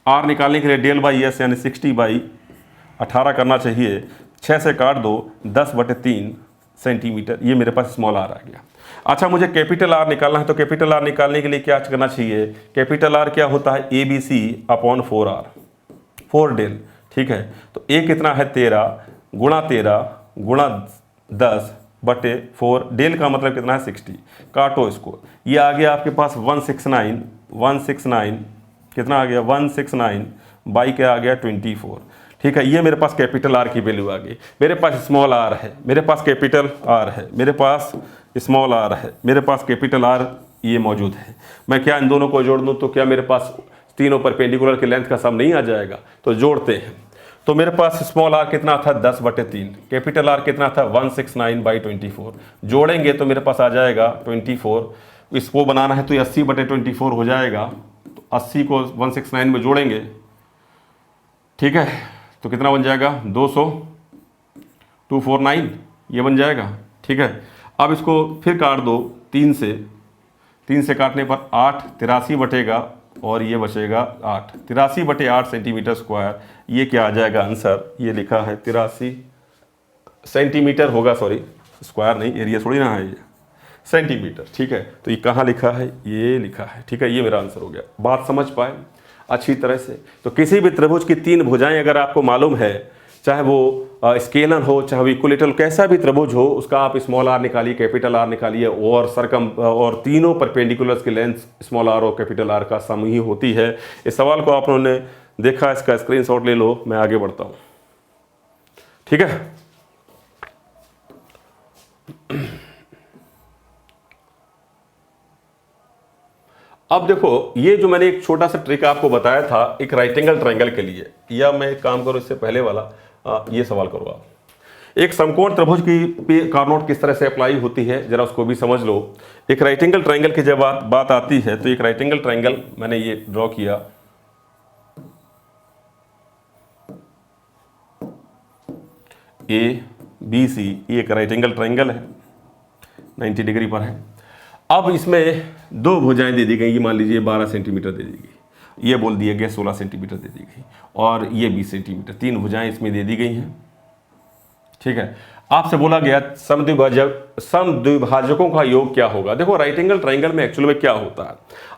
आर निकालने के लिए डेल बाई एस यानी 60/18 करना चाहिए। 6 से काट दो, 10/3 सेंटीमीटर, ये मेरे पास स्मॉल आर आ गया। अच्छा, मुझे कैपिटल आर निकालना है, तो कैपिटल आर निकालने के लिए क्या करना चाहिए, कैपिटल आर क्या होता है, A B C upon 4R, 4 del, ठीक है। तो ए कितना है, 13 गुणा 10/4, डेल का मतलब कितना है 60, काटो इसको, ये आ गया आपके पास 169 कितना आ गया 169 बाई क्या आ गया 24। ठीक है, ये मेरे पास कैपिटल आर की वैल्यू आ गई। मेरे पास स्मॉल आर है, मेरे पास कैपिटल आर है, मेरे पास स्मॉल आर है, मेरे पास कैपिटल आर ये मौजूद है। मैं क्या इन दोनों को जोड़ दूं तो क्या मेरे पास तीनों परपेंडिकुलर की लेंथ का सम नहीं आ जाएगा? तो जोड़ते हैं। तो मेरे पास स्मॉल आर कितना था 10/3, कैपिटल आर कितना था 169/24। जोड़ेंगे तो मेरे पास आ जाएगा 24। इसको बनाना है तो 80/24 हो जाएगा। तो 80 को 169 में जोड़ेंगे, ठीक है, तो कितना बन जाएगा 200, 249 ये बन जाएगा। ठीक है, अब इसको फिर काट दो 3 से, 3 से काटने पर 8, 83 बटेगा और ये बचेगा 8, 83/8 सेंटीमीटर स्क्वायर। ये क्या आ जाएगा आंसर? ये लिखा है 83 सेंटीमीटर होगा, सॉरी स्क्वायर नहीं, एरिया थोड़ी ना है, ये सेंटीमीटर। ठीक है, तो ये कहाँ लिखा है? ये लिखा है। ठीक है, ये मेरा आंसर हो गया। बात समझ पाए अच्छी तरह से? तो किसी भी त्रिभुज की 3 भुजाएं अगर आपको मालूम है, चाहे वो स्केलर हो चाहे वो इक्विलेटरल, कैसा भी त्रिभुज हो, उसका आप स्मॉल आर निकालिए, कैपिटल आर निकालिए और और तीनों परपेंडिकुलर्स की लेंथ स्मॉल आर और कैपिटल आर का सम ही होती है। इस सवाल को आप लोगों ने देखा, इसका स्क्रीनशॉट ले लो, मैं आगे बढ़ता हूं। ठीक है, अब देखो, ये जो मैंने एक छोटा सा ट्रिक आपको बताया था एक राइट एंगल ट्रायंगल के लिए, या मैं एक काम करूं इससे पहले वाला ये सवाल करो आप। एक समकोण त्रिभुज की पे कार्नोट किस तरह से अप्लाई होती है, जरा उसको भी समझ लो। एक राइट एंगल ट्रायंगल की जब बात आती है तो एक राइट एंगल ट्रायंगल मैंने ये ड्रॉ किया, ABC, ये एक राइट एंगल ट्रायंगल है, 90 डिग्री पर है। अब इसमें 2 भुजाएं दे दी गई, ये मान लीजिए 12 सेंटीमीटर दे दी गई, ये बोल दिया गया 16 सेंटीमीटर दे दी गई, और ये 20 सेंटीमीटर, 3 भुजाएं इसमें दे दी गई हैं। ठीक है, आपसे बोला गया समद्विभाजकों का योग क्या होगा। देखो, राइट एंगल ट्रायंगल में एक्चुअल में क्या होता है,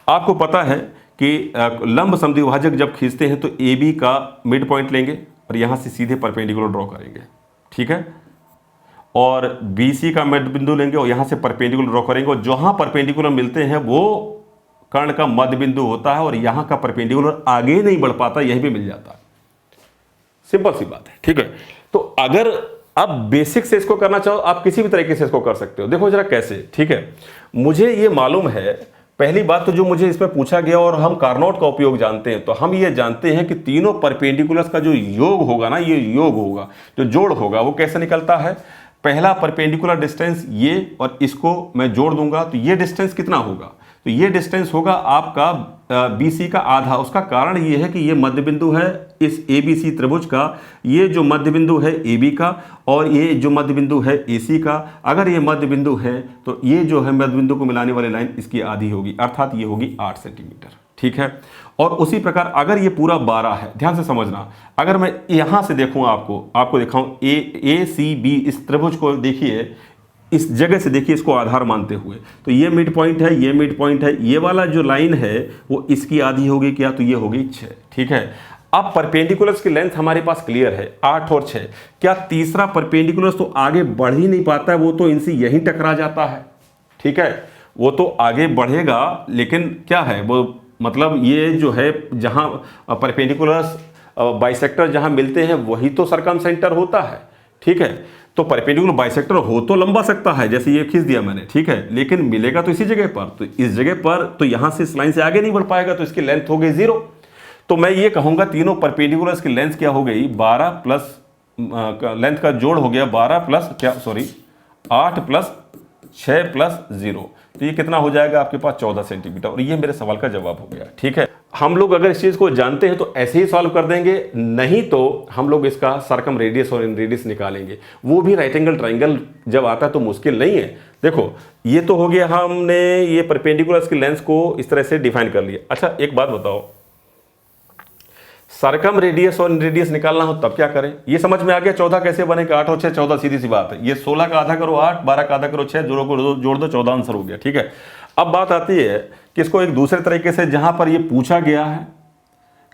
आपको पता है कि लंब समद्विभाजक जब खींचते हैं तो AB का मिड पॉइंट लेंगे और यहां से सीधे परपेंडिकुलर ड्रॉ करेंगे। ठीक है, और BC का मध्य बिंदु लेंगे और यहां से परपेंडिकुलर ड्रॉ करेंगे, और जहां परपेंडिकुलर मिलते हैं वो कर्ण का मध्य बिंदु होता है, और यहां का परपेंडिकुलर आगे नहीं बढ़ पाता, यहीं भी मिल जाता है। सिंपल सी बात है। ठीक है, तो अगर आप बेसिक से इसको करना चाहो, आप किसी भी तरीके से इसको कर सकते हो। देखो जरा कैसे। ठीक है, मुझे ये मालूम है, पहली बात तो जो मुझे इसमें पूछा गया, और हम कार्नोट का उपयोग जानते हैं, तो हम ये जानते हैं कि तीनों परपेंडिकुलर्स का जो योग होगा ना, ये योग होगा, जो जोड़ होगा, वो कैसे निकलता है। पहला परपेंडिकुलर डिस्टेंस ये, और इसको मैं जोड़ दूंगा तो ये डिस्टेंस कितना होगा, तो ये डिस्टेंस होगा आपका BC का आधा। उसका कारण ये है कि ये मध्य बिंदु है इस ABC त्रिभुज का, ये जो मध्य बिंदु है AB का, और ये जो मध्य बिंदु है AC का। अगर ये मध्य बिंदु है तो ये जो है मध्य बिंदु को मिलाने वाली लाइन इसकी आधी होगी, अर्थात ये होगी 8 सेंटीमीटर। ठीक है, और उसी प्रकार अगर ये पूरा 12 है, ध्यान से समझना, अगर मैं यहां से देखूं, आपको दिखाऊं ACB, इस त्रिभुज को देखिए, इस जगह से देखिए, इसको आधार मानते हुए, तो ये मिड पॉइंट है, ये मिड पॉइंट है, ये वाला जो लाइन है वो इसकी आधी होगी क्या, तो ये होगी 6। ठीक है, अब परपेंडिकुलर्स की लेंथ हमारे पास क्लियर है 8 और 6। क्या तीसरा परपेंडिकुलर्स तो आगे बढ़ ही नहीं पाता है, वो तो इनसे यहीं टकरा जाता है। ठीक है, वो तो आगे बढ़ेगा, लेकिन क्या है वो, मतलब ये जो है जहां परपेंडिकुलर्स बाइसेक्टर जहां मिलते हैं वही तो सर्कम सेंटर होता है। ठीक है, तो परपेंडिकुलर बाइसेक्टर हो तो लंबा सकता है, जैसे ये खींच दिया मैंने, ठीक है, लेकिन मिलेगा तो इसी जगह पर, तो इस जगह पर तो यहां से इस लाइन से आगे नहीं बढ़ पाएगा, तो इसकी लेंथ हो गई 0। तो मैं ये कहूंगा तीनों परपेंडिकुलर्स की लेंथ क्या हो गई, 12 प्लस लेंथ का जोड़ हो गया 12 प्लस 8 प्लस 6 प्लस 0, तो ये कितना हो जाएगा आपके पास 14 सेंटीमीटर, और ये मेरे सवाल का जवाब हो गया। ठीक है, हम लोग अगर इस चीज को जानते हैं तो ऐसे ही सॉल्व कर देंगे, नहीं तो हम लोग इसका सर्कम रेडियस और इन रेडियस निकालेंगे, वो भी राइट एंगल ट्रायंगल जब आता है तो मुश्किल नहीं है। देखो ये तो हो गया, हमने ये परपेंडिकुलर्स की लेंथ को इस तरह से डिफाइन कर लिया। अच्छा एक बात बताओ, सर्कम रेडियस और इन रेडियस निकालना हो तब क्या करें, ये समझ में आ गया। 14 कैसे बनेगा, 8 और 6 14, सीधी सी बात है। ये 16 का आधा करो 8, 12 का आधा करो 6, जोड़ दो 14 आंसर हो गया। ठीक है, अब बात आती है कि इसको एक दूसरे तरीके से, जहां पर ये पूछा गया है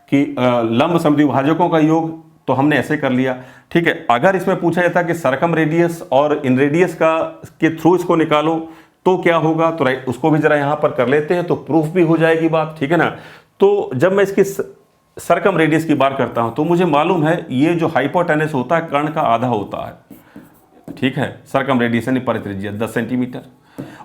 कि लंब समद्विभाजकों का योग, तो हमने ऐसे कर लिया। ठीक है, अगर इसमें पूछा जाता कि सर्कम रेडियस और इन रेडियस का के थ्रू इसको निकालो तो क्या होगा, तो राइट उसको भी जरा यहां पर कर लेते हैं, तो प्रूफ भी हो जाएगी बात। ठीक है ना, तो जब मैं इसकी सरकम रेडियस की बात करता हूं तो मुझे मालूम है ये जो हाइपोटेनस होता है कर्ण का आधा होता है, ठीक है, सरकम रेडियस यानी परित्रिज्या 10 सेंटीमीटर।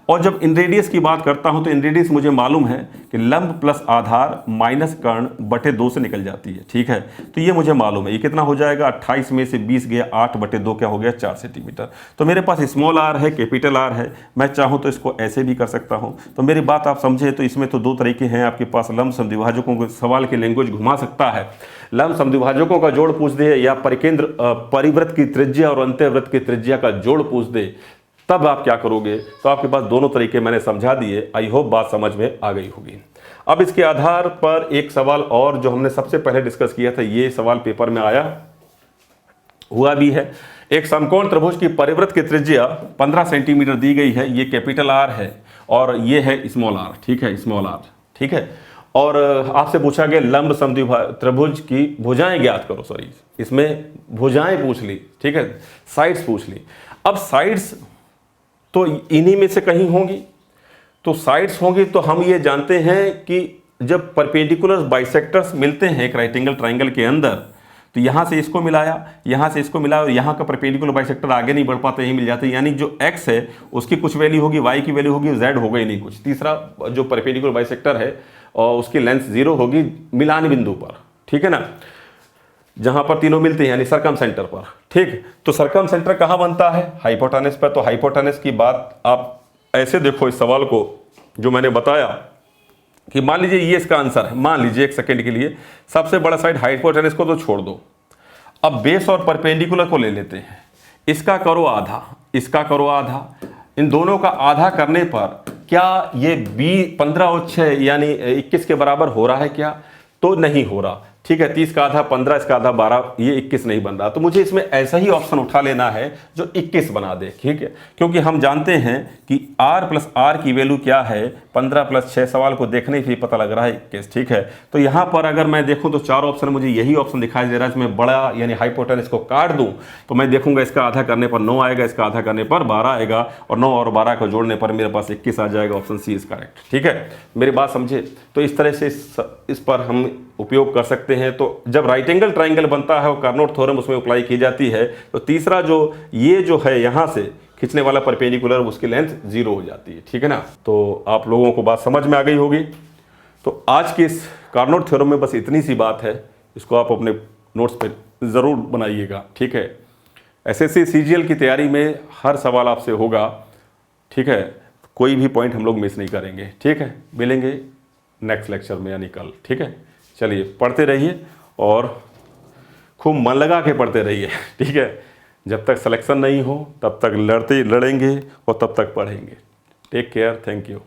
और जब इन रेडियस की बात करता हूं तो इन रेडियस मुझे मालूम है कि लंब प्लस आधार माइनस कर्ण बटे 2 से निकल जाती है, ठीक है। तो ये मुझे मालूम है, ये कितना हो जाएगा, 28 में से 20 गया, 8 बटे 2 क्या हो गया, 4 सेंटीमीटर। तो मेरे पास स्मॉल आर है, कैपिटल आर है, मैं चाहूँ तो इसको ऐसे भी कर सकता हूँ। तो मेरी बात आप समझे तो इसमें तो दो तरीके हैं आपके पास, लंब समद्विभाजकों को सवाल की लैंग्वेज घुमा सकता है, लंब समद्विभाजकों का जोड़ पूछ दे या परिकेंद्र परिवृत्त की त्रिज्या और अंतःवृत्त की त्रिज्या का जोड़ पूछ दे, तब आप क्या करोगे। तो आपके पास दोनों तरीके मैंने समझा दिए, आई होप बात समझ में आ गई होगी। अब इसके आधार पर एक सवाल और जो हमने सबसे पहले डिस्कस किया था, ये सवाल पेपर में आया हुआ भी है। एक समकोण त्रिभुज की परिवृत्त की त्रिज्या 15 सेंटीमीटर दी गई है, ये कैपिटल आर है और ये है स्मॉल आर, ठीक है, स्मॉल आर, ठीक है। और आपसे पूछा गया लंब समद्विभाजक त्रिभुज की भुजाएं ज्ञात करो, सॉरी इसमें भुजाएं पूछ ली, ठीक है, साइड्स पूछ ली। अब साइड्स तो इन्हीं में से कहीं होंगी, तो साइड्स होंगी तो हम ये जानते हैं कि जब परपेंडिकुलर बाइसेक्टर्स मिलते हैं एक राइट एंगल ट्राइंगल के अंदर, तो यहाँ से इसको मिलाया, यहाँ से इसको मिलाया और यहाँ का परपेंडिकुलर बाइसेक्टर आगे नहीं बढ़ पाते, यहीं मिल जाते हैं, यानी जो x है उसकी कुछ वैल्यू होगी, y की वैल्यू होगी, z होगा ही नहीं कुछ। तीसरा जो परपेंडिकुलर बाइसेक्टर है और उसकी लेंथ 0 होगी मिलान बिंदु पर, ठीक है ना, जहां पर तीनों मिलते हैं यानी सरकम सेंटर पर, ठीक। तो सरकम सेंटर कहां बनता है, हाइपोटेनस पर। तो हाइपोटेनस की बात आप ऐसे देखो इस सवाल को जो मैंने बताया कि मान लीजिए ये इसका आंसर है, मान लीजिए एक सेकंड के लिए सबसे बड़ा साइड हाइपोटेनस को तो छोड़ दो, अब बेस और परपेंडिकुलर को ले लेते हैं, इसका करो आधा, इसका करो आधा, इन दोनों का आधा करने पर क्या ये 15 और 6 यानी 21 के बराबर हो रहा है क्या, तो नहीं हो रहा, ठीक है। 30 का आधा 15, इसका आधा 12, ये 21 नहीं बन रहा। तो मुझे इसमें ऐसा ही ऑप्शन उठा लेना है जो 21 बना दे, ठीक है, क्योंकि हम जानते हैं कि r प्लस आर की वैल्यू क्या है, 15 प्लस 6, सवाल को देखने से पता लग रहा है 21, ठीक है। तो यहाँ पर अगर मैं देखूँ तो 4 ऑप्शन मुझे यही ऑप्शन दिखाई दे रहा है, इसमें बड़ा यानी हाइपोटेनस को काट दूँ तो मैं देखूंगा इसका आधा करने पर 9 आएगा, इसका आधा करने पर 12 आएगा और 9 और 12 को जोड़ने पर मेरे पास 21 आ जाएगा, ऑप्शन सी इज करेक्ट, ठीक है। मेरी बात समझे, तो इस तरह से इस पर हम उपयोग कर सकते हैं। तो जब राइट एंगल ट्राइंगल बनता है और कार्नोट थ्योरम उसमें अप्लाई की जाती है, तो तीसरा जो ये जो है यहाँ से खींचने वाला परपेंडिकुलर उसकी लेंथ 0 हो जाती है, ठीक है ना। तो आप लोगों को बात समझ में आ गई होगी। तो आज के इस कार्नोट थ्योरम में बस इतनी सी बात है, इसको आप अपने नोट्स पे ज़रूर बनाइएगा, ठीक है। एसएससी सीजीएल की तैयारी में हर सवाल आपसे होगा, ठीक है, कोई भी पॉइंट हम लोग मिस नहीं करेंगे, ठीक है। मिलेंगे नेक्स्ट लेक्चर में यानी कल, ठीक है। चलिए पढ़ते रहिए और खूब मन लगा के पढ़ते रहिए, ठीक है। जब तक सिलेक्शन नहीं हो तब तक लड़ेंगे और तब तक पढ़ेंगे। Take care, thank you.